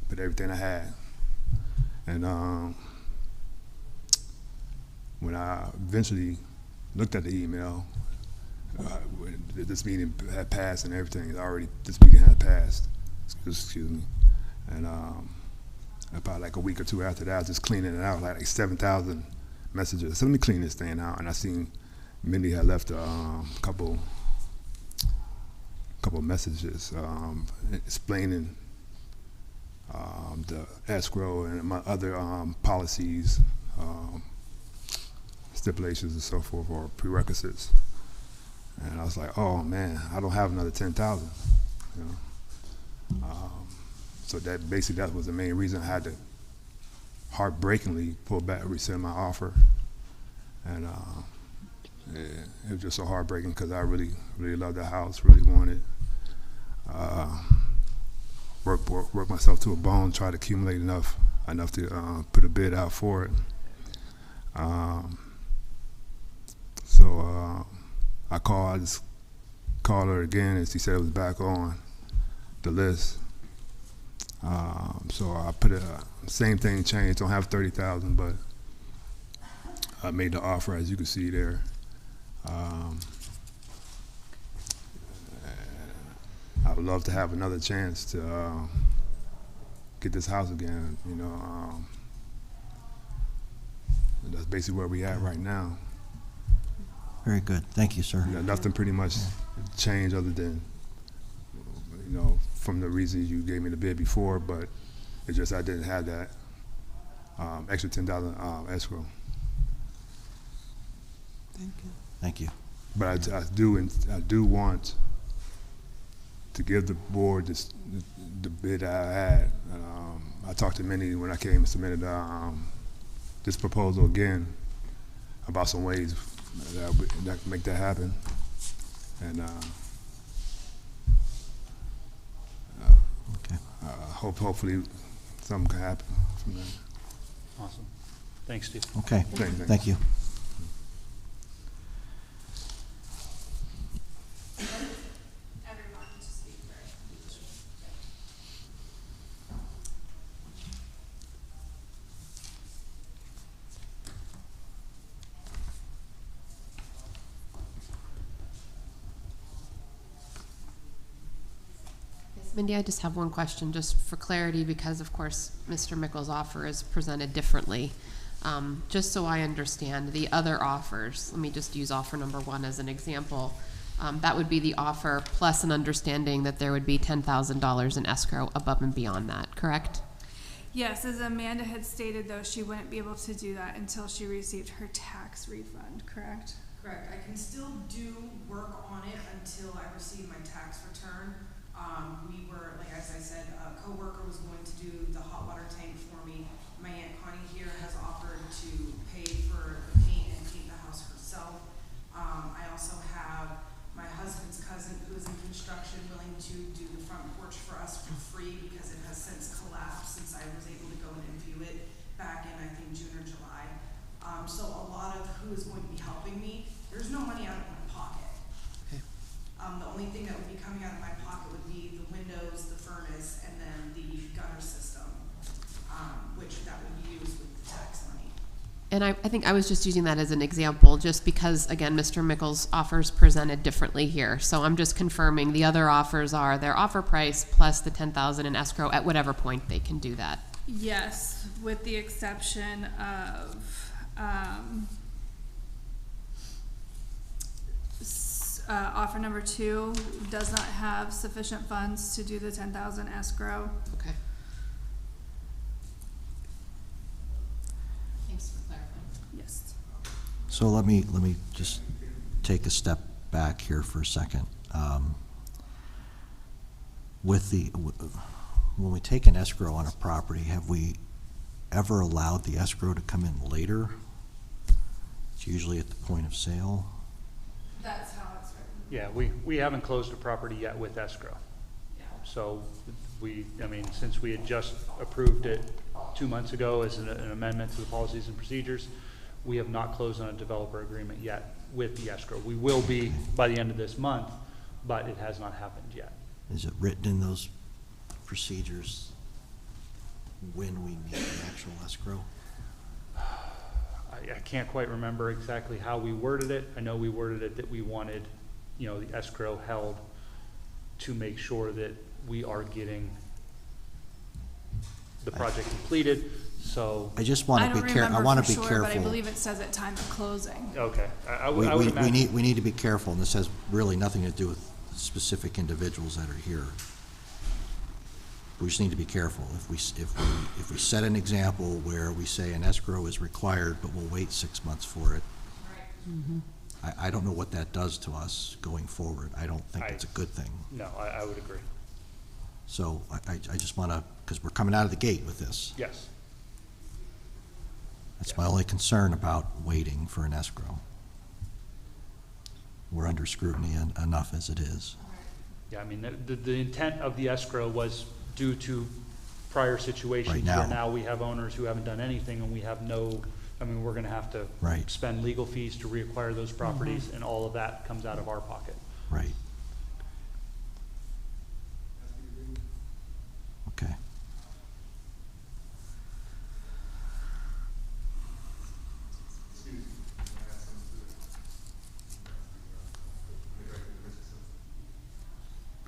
put everything I had. And when I eventually looked at the email, this meeting had passed and everything. This meeting had passed, excuse me. And about like a week or 2 after that, I was just cleaning it out, like 7,000 messages. So let me clean this thing out. And I seen Mindy had left a couple messages explaining the escrow and my other policies, stipulations and so forth, or prerequisites. And I was like, oh man, I don't have another 10,000. You know? So that basically that was the main reason I had to heartbreakingly pull back, rescind my offer. And it was just so heartbreaking because I really loved the house, really wanted work myself to a bone, try to accumulate enough to put a bid out for it. So I just called her again, and she said it was back on the list. So I put it, same thing changed, don't have 30,000, but I made the offer, as you can see there. I would love to have another chance to get this house again, you know. That's basically where we at right now. Very good. Thank you, sir. You know, nothing pretty much changed other than, you know, from the reasons you gave me the bid before, but it's just I didn't have that extra $10,000 escrow. Thank you. Thank you. But I do want to give the board the bid I had. I talked to Minnie when I came and submitted this proposal again about some ways that can make that happen. And Okay. hopefully something can happen from that. Awesome. Thanks, Steve. Okay. Thank you. Mindy, I just have one question, just for clarity, because of course, Mr. Mickle's offer is presented differently. Just so I understand, the other offers, let me just use offer number 1 as an example. That would be the offer plus an understanding that there would be $10,000 in escrow above and beyond that, correct? Yes, as Amanda had stated, though, she wouldn't be able to do that until she received her tax refund, correct? Correct. I can still do work on it until I receive my tax return. We were, like as I said, a coworker was going to do the hot water tank for me. My Aunt Connie here has offered to pay for the paint and paint the house herself. I also have my husband's cousin who is in construction willing to do the front porch for us for free because it has since collapsed since I was able to go in and view it back in, I think, June or July. So a lot of who is going to be helping me, there's no money out of my pocket. The only thing that would be coming out of my pocket would be the windows, the furnace, and then the gutter system, which that would be used with the tax money. And I think I was just using that as an example, just because, again, Mr. Mickles' offers presented differently here. So I'm just confirming the other offers are their offer price plus the 10,000 in escrow at whatever point they can do that. Yes, with the exception of, offer number 2 does not have sufficient funds to do the 10,000 escrow. Okay. Thanks for clarifying. Yes. So let me just take a step back here for a second. When we take an escrow on a property, have we ever allowed the escrow to come in later? It's usually at the point of sale. That's how it's written. Yeah, we haven't closed a property yet with escrow. Yeah. So since we had just approved it 2 months ago as an amendment to the policies and procedures, we have not closed on a developer agreement yet with the escrow. We will be by the end of this month, but it has not happened yet. Is it written in those procedures when we need the actual escrow? I can't quite remember exactly how we worded it. I know we worded it that we wanted, the escrow held to make sure that we are getting the project completed, so. I just want to be careful. I want to be careful. But I believe it says at time of closing. Okay, I would imagine. We need to be careful, and this has really nothing to do with specific individuals that are here. We just need to be careful. If we set an example where we say an escrow is required, but we'll wait 6 months for it, I don't know what that does to us going forward. I don't think it's a good thing. No, I would agree. So I just want to, because we're coming out of the gate with this. Yes. That's my only concern about waiting for an escrow. We're under scrutiny enough as it is. Yeah, the intent of the escrow was due to prior situations Right now. where now we have owners who haven't done anything and we have we're gonna have to Right. spend legal fees to reacquire those properties, and all of that comes out of our pocket. Right. Okay.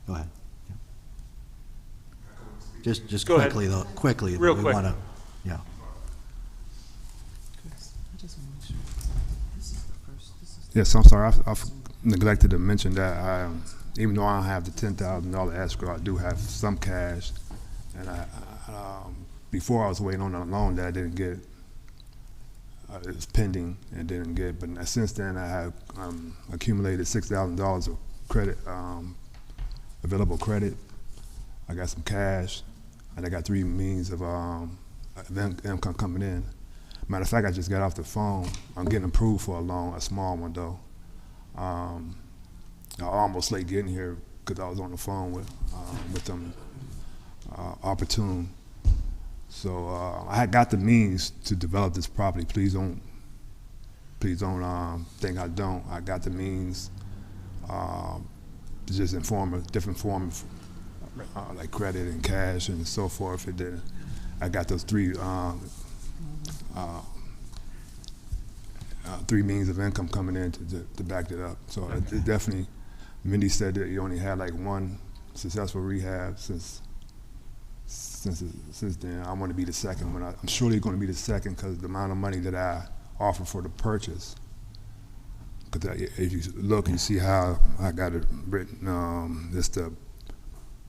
Go ahead. Yeah. Just Go ahead. quickly though, quickly. Real we quick. wanna- Yeah. Yes, I'm sorry. I've neglected to mention that even though I don't have the $10,000 escrow, I do have some cash. And before I was waiting on a loan that I didn't get. It was pending and didn't get. But since then, I have accumulated $6,000 of credit, available credit. I got some cash, and I got 3 means of income coming in. Matter of fact, I just got off the phone. I'm getting approved for a loan, a small one though. I almost late getting here because I was on the phone with them, opportune. So I had got the means to develop this property. Please don't think I don't. I got the means to just inform a different form of like credit and cash and so forth. I got those 3 means of income coming in to back it up. So it definitely, Mindy said that you only had like 1 successful rehab since then. I want to be the second one. I'm surely going to be the second because the amount of money that I offer for the purchase. Because if you look and see how I got it written, it's the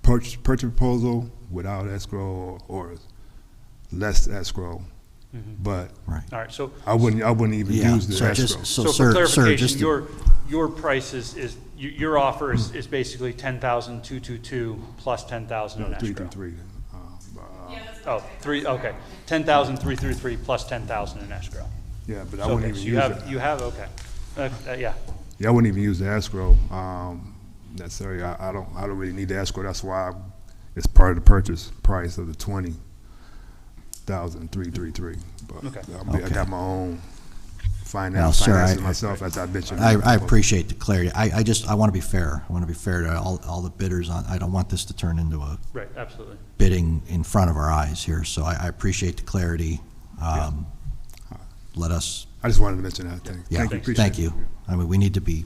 purchase proposal without escrow or less escrow. But Right. All right, so I wouldn't even use the so escrow. just, So sir, for clarification, just to- your price is your offer is basically 10,222 plus 10,000 in No, escrow. 333. Yeah, that's Oh, three, okay. 10,333 plus 10,000 in escrow. Yeah, but I So, wouldn't okay, even so use it. you have, okay. Yeah, Yeah, I wouldn't even use the escrow necessarily. I don't really need the escrow. That's why it's part of the purchase price of the 20,333. But Okay. I got my own Well, finances sir, myself, as I mentioned. I appreciate the clarity. I want to be fair. I want to be fair to all the bidders on, I don't want this to turn into a right, absolutely. bidding in front of our eyes here, so I appreciate the clarity. Let us, I just wanted to mention that thing. yeah, Thank you. Appreciate thank it. you. I mean, we need to be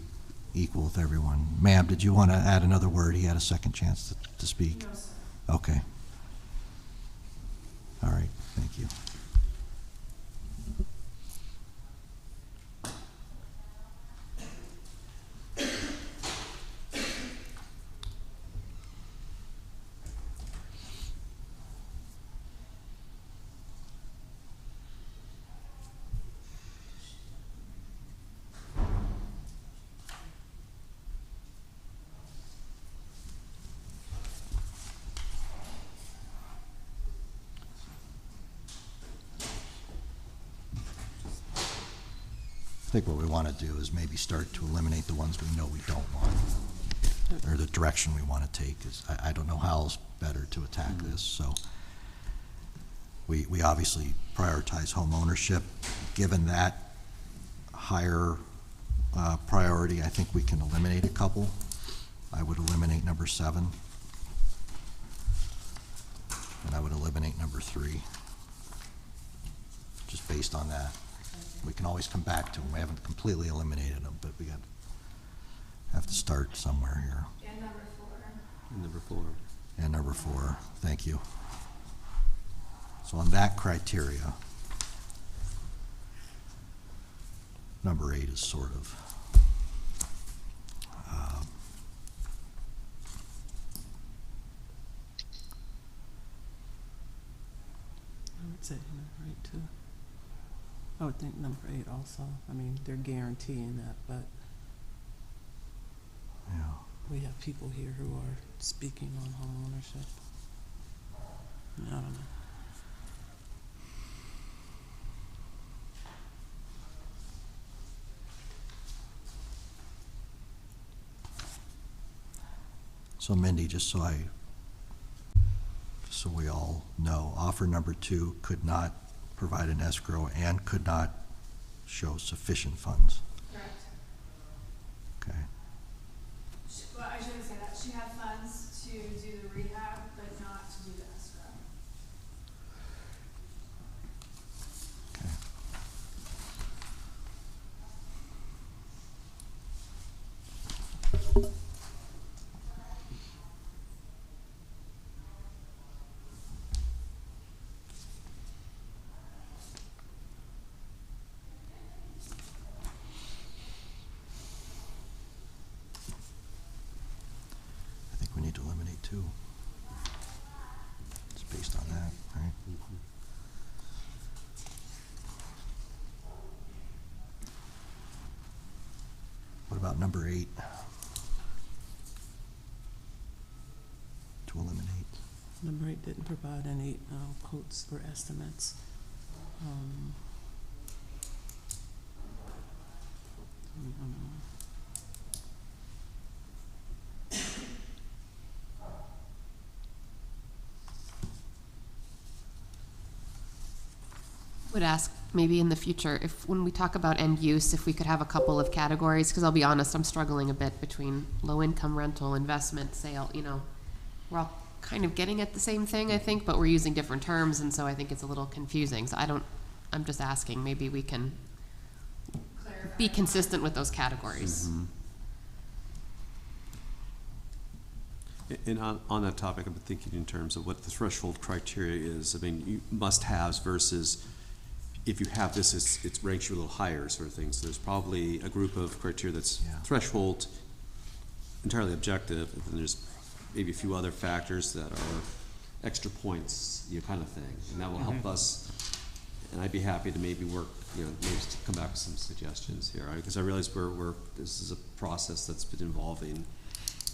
equal with everyone. Ma'am, did you want to add another word? He had a second chance to speak. No, sir. Okay. All right, thank you. I think what we want to do is maybe start to eliminate the ones we know we don't want, or the direction we want to take. Is I don't know how else better to attack this, so we obviously prioritize home ownership. Given that higher priority, I think we can eliminate a couple. I would eliminate number 7, and I would eliminate number 3, just based on that. We can always come back to them. We haven't completely eliminated them, but we have to start somewhere here. And number 4. And number 4. And number 4, thank you. So on that criteria, number 8 is sort of, I would say number 8 too. I would think number 8 also. I mean, they're guaranteeing that, but yeah. we have people here who are speaking on home ownership. I don't know. So Mindy, just so we all know, offer number 2 could not provide an escrow and could not show sufficient funds. Correct. Okay. Well, I shouldn't say that. She had funds to do the rehab, but not to do the escrow. Okay. I think we need to eliminate 2. It's based on that, right? What about number 8? To eliminate. Number 8 didn't provide any quotes or estimates. Would ask maybe in the future if when we talk about end use, if we could have a couple of categories, because I'll be honest, I'm struggling a bit between low income rental, investment, sale, we're all kind of getting at the same thing, I think, but we're using different terms, and so I think it's a little confusing. So I'm just asking, maybe we can be consistent with those categories. And on that topic, I've been thinking in terms of what the threshold criteria is. I mean, you must-haves versus if you have this, it ranks you a little higher sort of thing. So there's probably a group of criteria that's threshold, entirely objective, and then there's maybe a few other factors that are extra points, kind of thing. And that will help us, and I'd be happy to maybe work, maybe to come back with some suggestions here. Because I realize this is a process that's been evolving.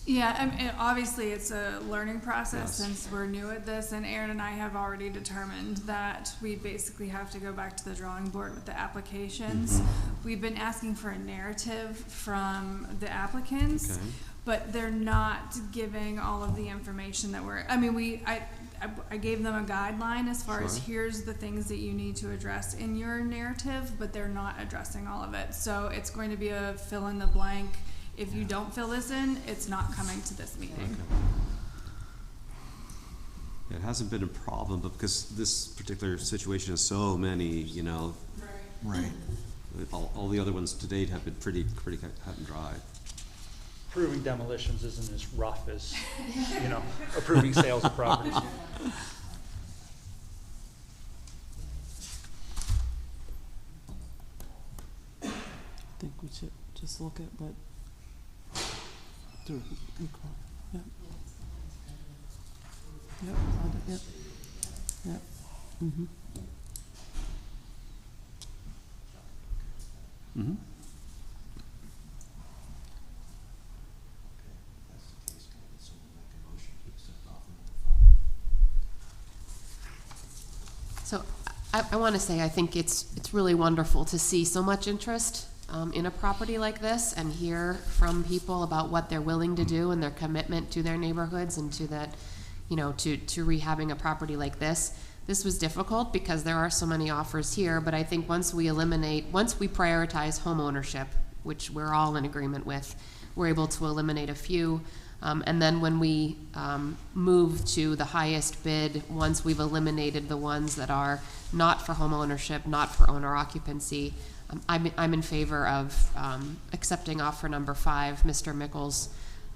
Yeah, I mean, obviously it's a learning process Yes. since we're new at this, and Aaron and I have already determined that we basically have to go back to the drawing board with the applications. We've been asking for a narrative from the applicants, Okay. but they're not giving all of the information that I gave them a guideline as far as Sure. here's the things that you need to address in your narrative, but they're not addressing all of it. So it's going to be a fill in the blank. If you don't fill this in, it's not coming to this meeting. It hasn't been a problem, but because this particular situation has so many, you know, Right. all the other ones to date have been pretty cut and dry. Approving demolitions isn't as rough as, approving sales of properties. I think we should just look at what. Yep. Yep, yep, yep. Mm-hmm. Mm-hmm. So I want to say, I think it's really wonderful to see so much interest in a property like this and hear from people about what they're willing to do and their commitment to their neighborhoods and to that, to rehabbing a property like this. This was difficult because there are so many offers here, but I think once we prioritize home ownership, which we're all in agreement with, we're able to eliminate a few. And then when we move to the highest bid, once we've eliminated the ones that are not for home ownership, not for owner occupancy, I'm in favor of accepting offer number 5, Mr. Mickles'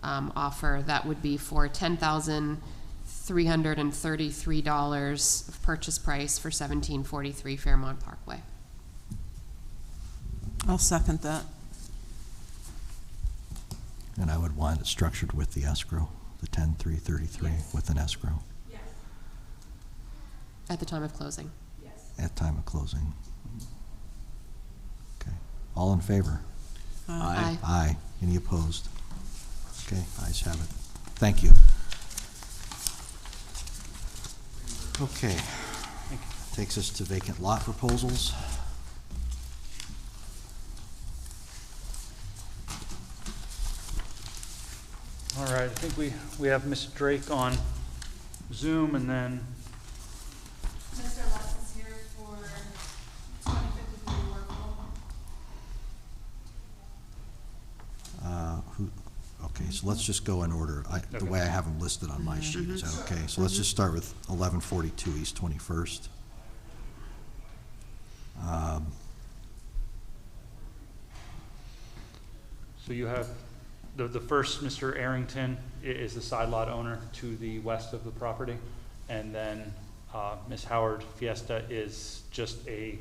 offer. That would be for $10,333 of purchase price for 1743 Fairmont Parkway. I'll second that. And I would want it structured with the escrow, the 10,333 with an escrow Yes, At the time of closing. yes. at time of closing. Okay. All in favor? Aye. Aye. Any opposed? Okay, ayes have it. Thank you. Okay. Takes us to vacant lot proposals. All right, I think we have Ms. Drake on Zoom, and then Mr. Lutz is here for 2053 Warble. Okay, so let's just go in order. The way I have them listed on my sheet, is that okay? So let's just start with 1142 East 21st. so you have the first, Mr. Arrington is the side lot owner to the west of the property, and then Ms. Howard Fiesta is just a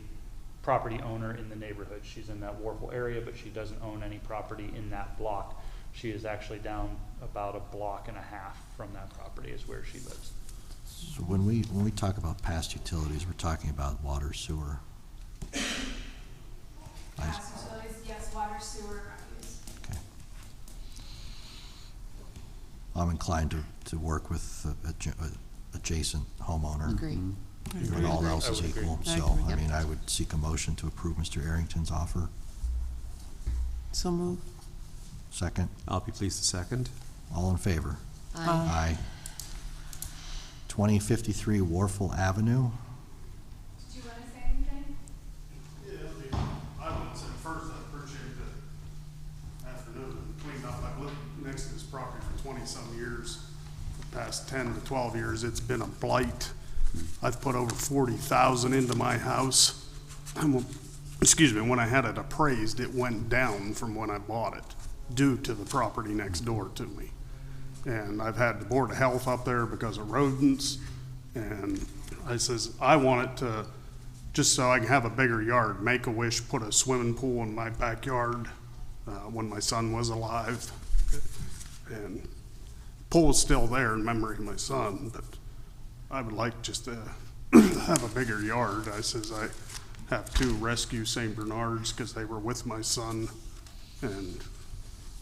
property owner in the neighborhood. She's in that Warple area, but she doesn't own any property in that block. She is actually down about a block and a half from that property is where she lives. So when we talk about past utilities, we're talking about water, sewer. Gas utilities, yes, water, sewer, refuse. Okay. I'm inclined to work with adjacent homeowner. Agree. When all Agree. else is I would agree. equal. I So, agree. I Yep. mean, I would seek a motion to approve Mr. Arrington's offer. So move. Second. I'll be pleased to second. All in favor? Aye. Aye. 2053 Warfel Avenue. Did you want to say anything? Yeah, I would say first, I appreciate the afternoon cleaned up. I've lived next to this property for 20-some years. The past 10 to 12 years, it's been a blight. I've put over 40,000 into my house. Excuse me, when I had it appraised, it went down from when I bought it due to the property next door to me. And I've had the Board of Health up there because of rodents. And I says, I want it to, just so I can have a bigger yard, Make-A-Wish put a swimming pool in my backyard when my son was alive. And pool's still there in memory of my son, but I would like just to have a bigger yard. I says, I have 2 rescue St. Bernards because they were with my son. And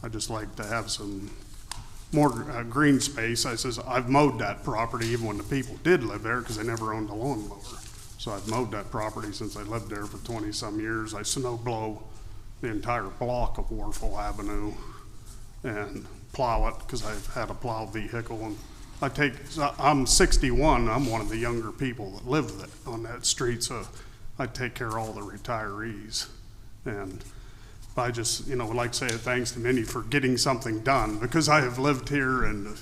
I just like to have some more green space. I says, I've mowed that property even when the people did live there, because they never owned a lawnmower. So I've mowed that property since I lived there for 20-some years. I snow blow the entire block of Warfel Avenue and plow it, because I've had a plow vehicle. And I'm 61, I'm one of the younger people that live on that street, so I take care of all the retirees. And I just, would like to say thanks to Minnie for getting something done, because I have lived here and,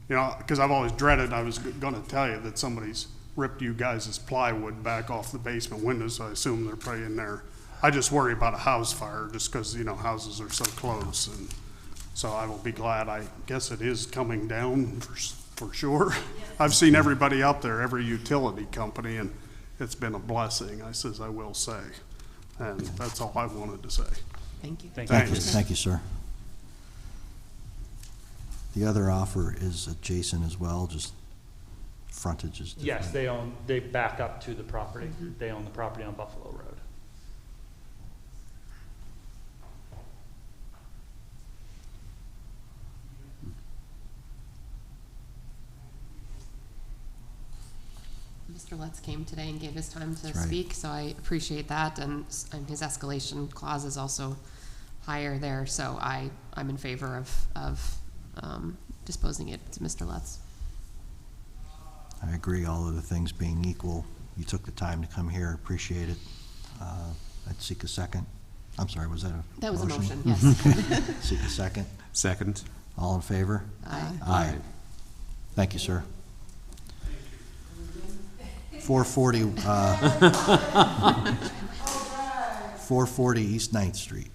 because I've always dreaded, I was gonna tell you that somebody's ripped you guys' plywood back off the basement windows, so I assume they're probably in there. I just worry about a house fire just because, houses are so close. And so I will be glad. I guess it is coming down for sure. I've seen everybody out there, every utility company, and it's been a blessing, I will say. And that's all I wanted to say. Thank you. Thank Thank you, you. thank you, sir. The other offer is adjacent as well, just frontage is different. Yes, they back up to the property. They own the property on Buffalo Road. Mr. Lutz came today and gave his time to That's right. speak, so I appreciate that, and his escalation clause is also higher there, so I'm in favor of disposing it to Mr. Lutz. I agree, all of the things being equal. You took the time to come here, appreciate it. I'd seek a second. I'm sorry, was that a motion? That was a motion, yes. Seek a second. Second. All in favor? Aye. Aye. Thank you, sir. 440, 440 East 9th Street.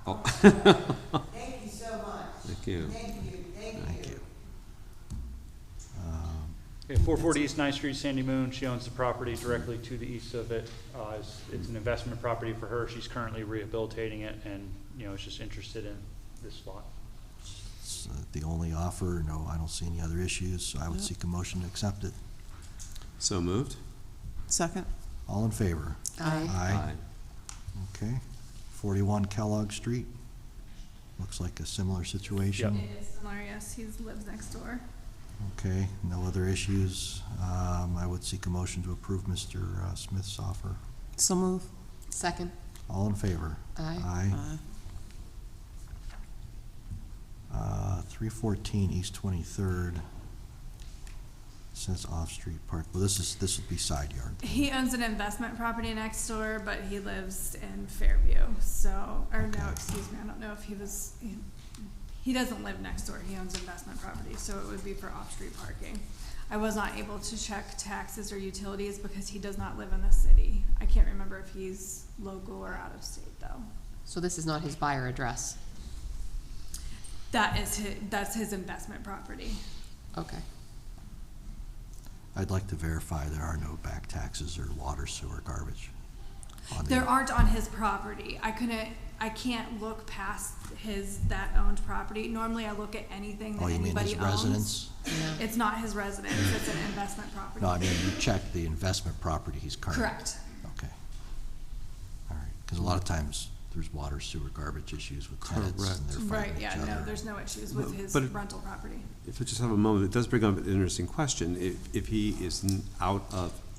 Oh. Thank you so much. Thank you. Thank you, Thank you. Yeah, 440 East 9th Street, Sandy Moon. She owns the property directly to the east of it. It's an investment property for her. She's currently rehabilitating it, and is just interested in this lot. It's the only offer. No, I don't see any other issues, so I would seek a motion to accept it. So moved. Second? All in favor? Aye. Okay. 41 Kellogg Street. Looks like a similar situation. Yep. It is similar, yes, he lives next door. Okay, no other issues. I would seek a motion to approve Mr. Smith's offer. So move. Second. All in favor? Aye. Aye. 314 East 23rd. Says off-street park. Well, this would be side yard. He owns an investment property next door, but he lives in Fairview, excuse me, I don't know if he doesn't live next door, he owns investment property, so it would be for off-street parking. I was not able to check taxes or utilities because he does not live in the city. I can't remember if he's local or out of state though. So this is not his buyer address? That's his investment property. Okay. I'd like to verify there are no back taxes or water, sewer, garbage. There aren't on his property. I can't look past that owned property. Normally I look at anything that Oh, you mean anybody his owns. residence? Yeah. It's not his residence, it's an investment property. No, I mean, you checked the investment property he's currently. Correct. Okay. All right, because a lot of times there's water, sewer, garbage issues with tenants and they're Right, fighting yeah, each other. no, there's no issues with his But rental property. If we just have a moment, it does bring up an interesting question. If he is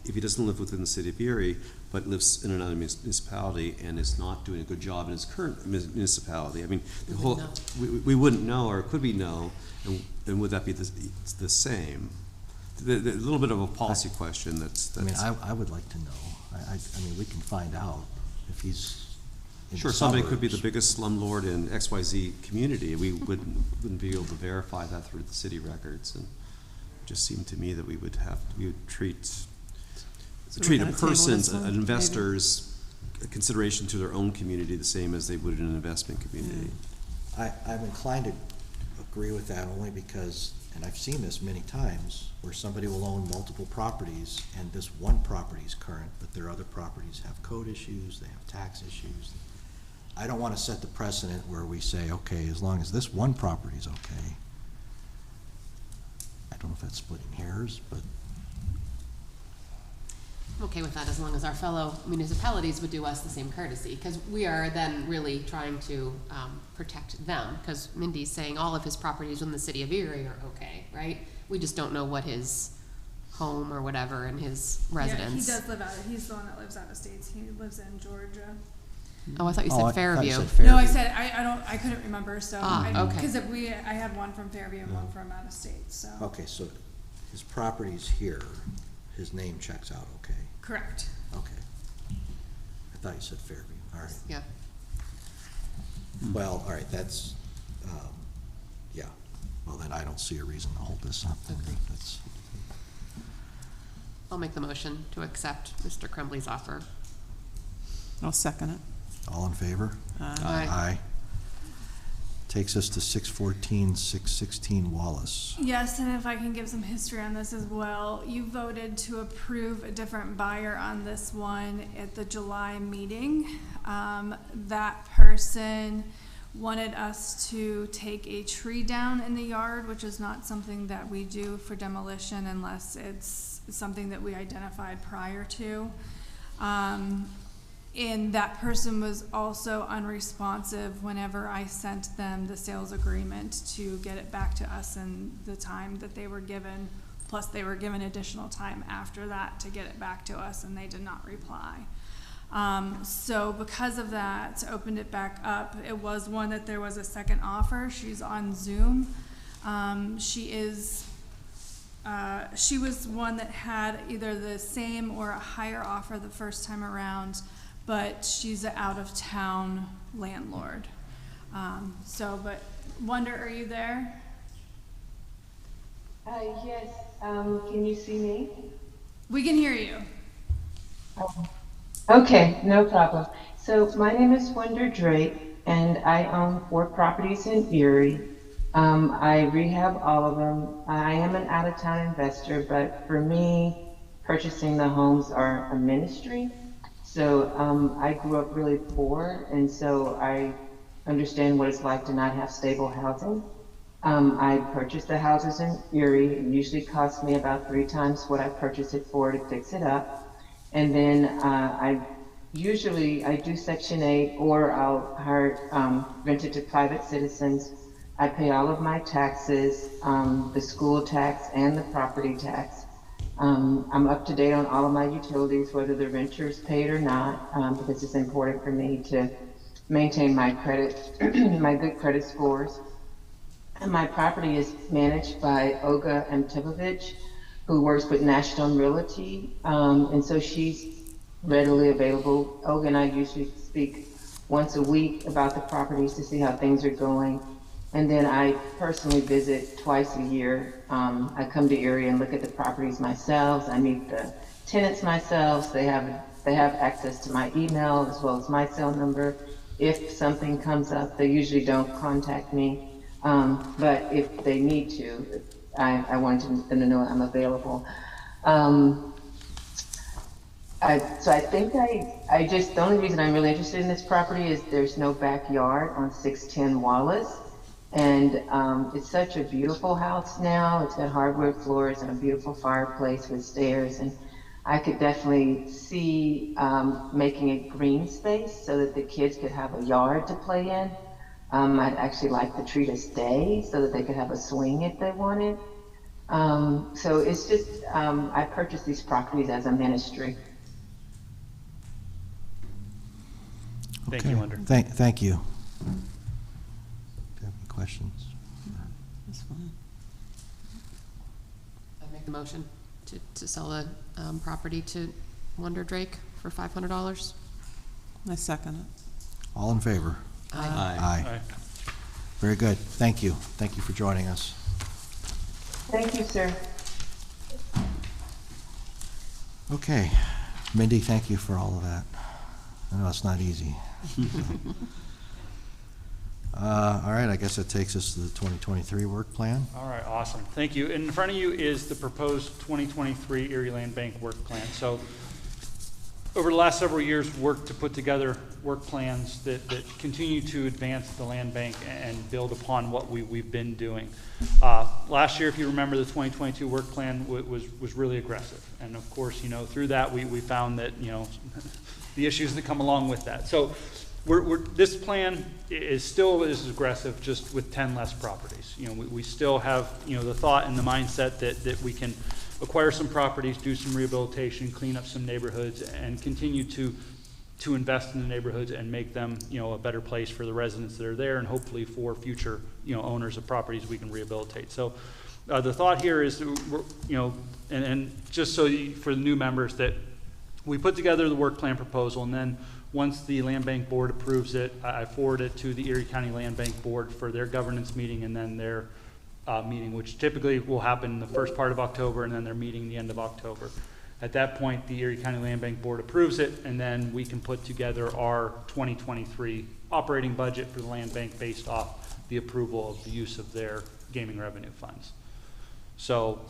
if he doesn't live within the city of Erie, but lives in another municipality and is not doing a good job in his current municipality, I mean, we wouldn't know, or could we know, and would that be the same? A little bit of a policy question that's. I mean, I would like to know. I mean, we can find out if he's in the Sure, somebody could be the suburbs. biggest slumlord in XYZ community. We wouldn't be able to verify that through the city records, and it just seemed to me that we would treat So a we're gonna table person's, this one, an investor's consideration to their own community the same as they would in an investment community. I'm inclined to agree with that only because, and I've seen this many times, where somebody will own multiple properties and this one property is current, but their other properties have code issues, they have tax issues. I don't want to set the precedent where we say, okay, as long as this one property is okay. I don't know if that's splitting hairs, but I'm okay with that as long as our fellow municipalities would do us the same courtesy, because we are then really trying to protect them, because Mindy's saying all of his properties in the city of Erie are okay, right? We just don't know what his home or whatever and his residence. Yeah, he does live out, he's the one that lives out of states, he lives in Georgia. Oh, I thought you Oh, said I thought Fairview. you said Fairview. No, I said, I couldn't remember, so. Okay. Because if I had one from Fairview and one from out of state, so. Okay, so his property's here, his name checks out, okay, Correct. okay. I thought you said Fairview, all right. Yeah. Well, all right, that's, yeah, well, then I don't see a reason to hold this up. Okay. That's, I'll make the motion to accept Mr. Crumbley's offer. I'll second it. all in favor? Aye. Aye. Takes us to 614, 616 Wallace. Yes, and if I can give some history on this as well, you voted to approve a different buyer on this one at the July meeting. That person wanted us to take a tree down in the yard, which is not something that we do for demolition unless it's something that we identified prior to. And that person was also unresponsive whenever I sent them the sales agreement to get it back to us in the time that they were given, plus they were given additional time after that to get it back to us, and they did not reply. So because of that, opened it back up. It was one that there was a second offer. She's on Zoom. She was one that had either the same or a higher offer the first time around, but she's an out-of-town landlord. But Wonder, are you there? Yes, can you see me? We can hear you. Okay, no problem. So my name is Wonder Drake, and I own 4 properties in Erie. I rehab all of them. I am an out-of-town investor, but for me, purchasing the homes are a ministry. So I grew up really poor, and so I understand what it's like to not have stable housing. I purchased the houses in Erie. It usually costs me about 3 times what I purchased it for to fix it up. And then I do Section 8, or I'll rent it to private citizens. I pay all of my taxes, the school tax and the property tax. I'm up to date on all of my utilities, whether the renters pay it or not, because it's important for me to maintain my credit, my good credit scores. And my property is managed by Olga Mtivovich, who works with National Realty, and so she's readily available. Olga and I usually speak once a week about the properties to see how things are going. And then I personally visit twice a year. I come to Erie and look at the properties myself. I meet the tenants myself. They have access to my email as well as my cell number. If something comes up, they usually don't contact me. But if they need to, I want them to know I'm available. So I think the only reason I'm really interested in this property is there's no backyard on 610 Wallace. And it's such a beautiful house now. It's got hardwood floors and a beautiful fireplace with stairs. And I could definitely see making a green space so that the kids could have a yard to play in. I'd actually like the tree to stay so that they could have a swing if they wanted. So it's just, I purchased these properties as a ministry. Thank you, Wonder. Thank you. Do you have any questions? That's fine. I make the motion to sell the property to Wonder Drake for $500. I second it. All in favor? Aye. Aye. Very good. Thank you. Thank you for joining us. Thank you, sir. Okay. Mindy, thank you for all of that. I know it's not easy. All right, I guess that takes us to the 2023 work plan. All right, awesome. Thank you. In front of you is the proposed 2023 Erie Land Bank work plan. So over the last several years, worked to put together work plans that continue to advance the land bank and build upon what we've been doing. Last year, if you remember, the 2022 work plan was really aggressive. And of course, you know, through that, we found that, you know, the issues that come along with that. So this plan is still as aggressive, just with 10 less properties. You know, we still have, you know, the thought and the mindset that we can acquire some properties, do some rehabilitation, clean up some neighborhoods, and continue to invest in the neighborhoods and make them, you know, a better place for the residents that are there, and hopefully for future, you know, owners of properties we can rehabilitate. So the thought here is, you know, and just so for the new members, that we put together the work plan proposal, and then once the Land Bank Board approves it, I forward it to the Erie County Land Bank Board for their governance meeting, and then their meeting, which typically will happen in the first part of October, and then their meeting the end of October. At that point, the Erie County Land Bank Board approves it, and then we can put together our 2023 operating budget for the land bank based off the approval of the use of their gaming revenue funds. So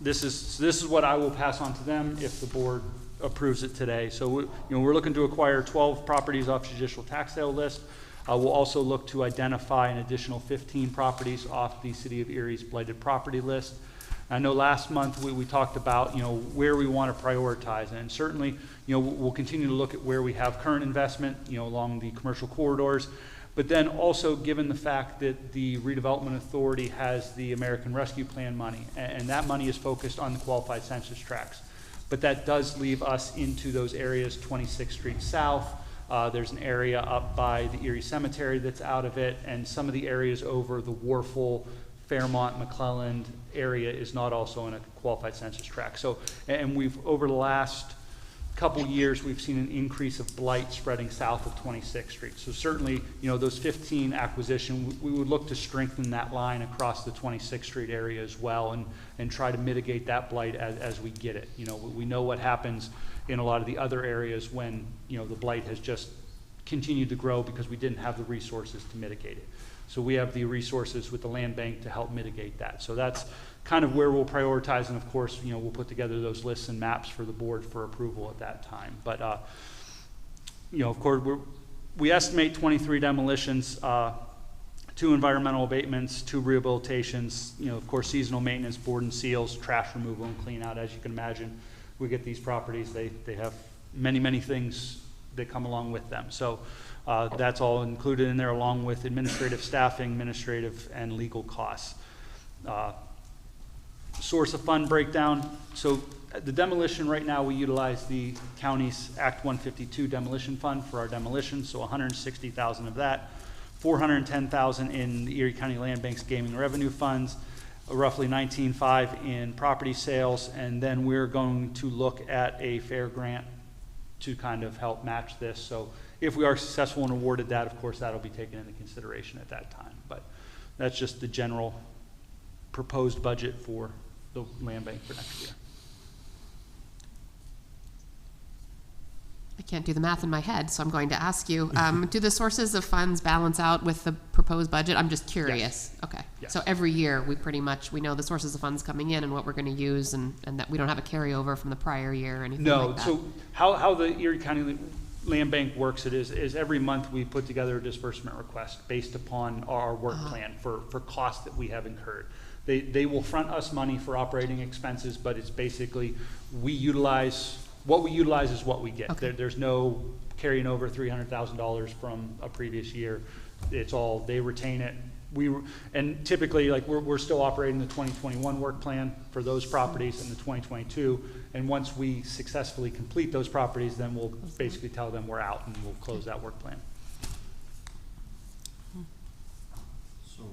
this is what I will pass on to them if the board approves it today. So we're looking to acquire 12 properties off judicial tax sale list. We'll also look to identify an additional 15 properties off the City of Erie's blighted property list. I know last month we talked about, you know, where we want to prioritize, and certainly, you know, we'll continue to look at where we have current investment, you know, along the commercial corridors, but then also given the fact that the Redevelopment Authority has the American Rescue Plan money, and that money is focused on the qualified census tracts. But that does leave us into those areas, 26th Street South. There's an area up by the Erie Cemetery that's out of it, and some of the areas over the Warfel, Fairmont, McClelland area is not also in a qualified census tract. So, and we've, over the last couple years, we've seen an increase of blight spreading south of 26th Street. So certainly, you know, those 15 acquisition, we would look to strengthen that line across the 26th Street area as well, and try to mitigate that blight as we get it. You know, we know what happens in a lot of the other areas when, you know, the blight has just continued to grow because we didn't have the resources to mitigate it. So we have the resources with the land bank to help mitigate that. So that's kind of where we'll prioritize, and of course, you know, we'll put together those lists and maps for the board for approval at that time. But you know, of course, we estimate 23 demolitions, 2 environmental abatements, 2 rehabilitations, you know, of course, seasonal maintenance, board and seals, trash removal and clean out. As you can imagine, we get these properties, they have many things that come along with them. So that's all included in there, along with administrative staffing, administrative and legal costs. Source of fund breakdown. So the demolition right now, we utilize the county's Act 152 demolition fund for our demolition. So 160,000 of that, 410,000 in the Erie County Land Bank's gaming revenue funds, roughly 19.5 in property sales, and then we're going to look at a fair grant to kind of help match this. So if we are successful and awarded that, of course, that'll be taken into consideration at that time. But that's just the general proposed budget for the land bank for next year. I can't do the math in my head, so I'm going to ask you, do the sources of funds balance out with the proposed budget? I'm just curious. Yes. Okay. Yes. So every year, we know the sources of funds coming in and what we're going to use, and that we don't have a carryover from the prior year or anything like that. So how the Erie County Land Bank works is every month we put together a disbursement request based upon our work plan for costs that we have incurred. They will front us money for operating expenses, but it's basically what we utilize is what we get. Okay. There's no carrying over $300,000 from a previous year. It's all, they retain it. And typically, like, we're still operating the 2021 work plan for those properties and the 2022. And once we successfully complete those properties, then we'll basically tell them we're out and we'll close that work plan. So are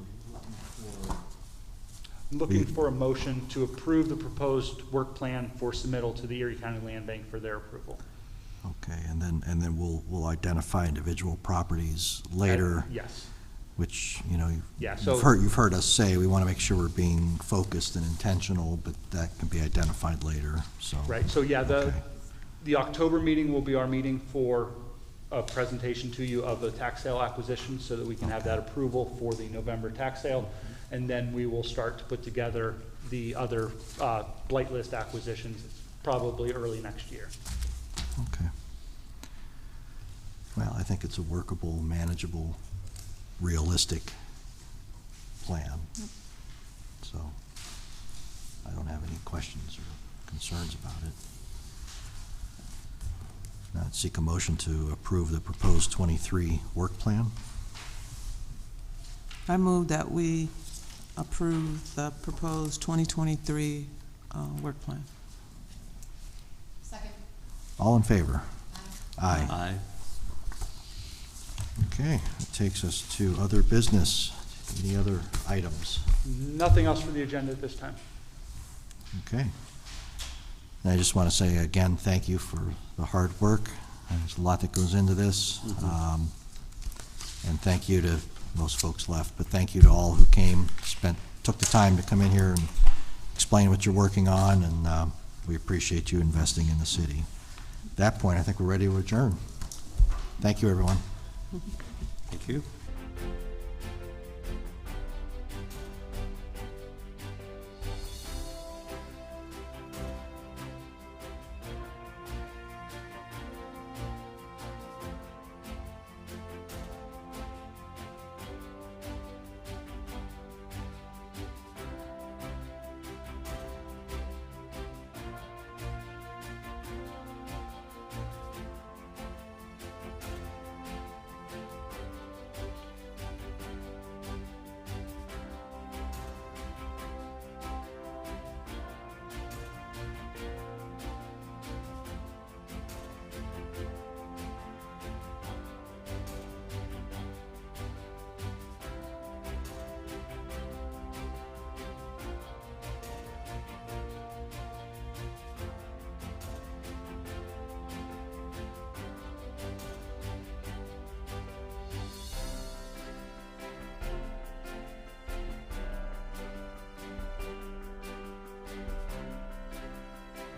you Looking for a motion to approve the proposed work plan for submittal to the Erie County Land Bank for their approval. Okay, and then we'll identify individual properties later. Yes. Which, you know, Yeah, so- you've heard us say we want to make sure we're being focused and intentional, but that can be identified later. So Right. So yeah, okay. the October meeting will be our meeting for a presentation to you of the tax sale acquisition, so that we can have that approval for the November tax sale, and then we will start to put together the other blight list acquisitions probably early next year. Okay. Well, I think it's a workable, manageable, realistic plan. So I don't have any questions or concerns about it. Now I'd seek a motion to approve the proposed 23 work plan. I move that we approve the proposed 2023 work plan. Second. All in favor? Aye. Aye. Okay, that takes us to other business. Any other items? Nothing else for the agenda at this time. Okay. And I just want to say again, thank you for the hard work. There's a lot that goes into this. And thank you to, most folks left, but thank you to all who came, took the time to come in here and explain what you're working on, and we appreciate you investing in the city. At that point, I think we're ready to adjourn. Thank you, everyone. Thank you.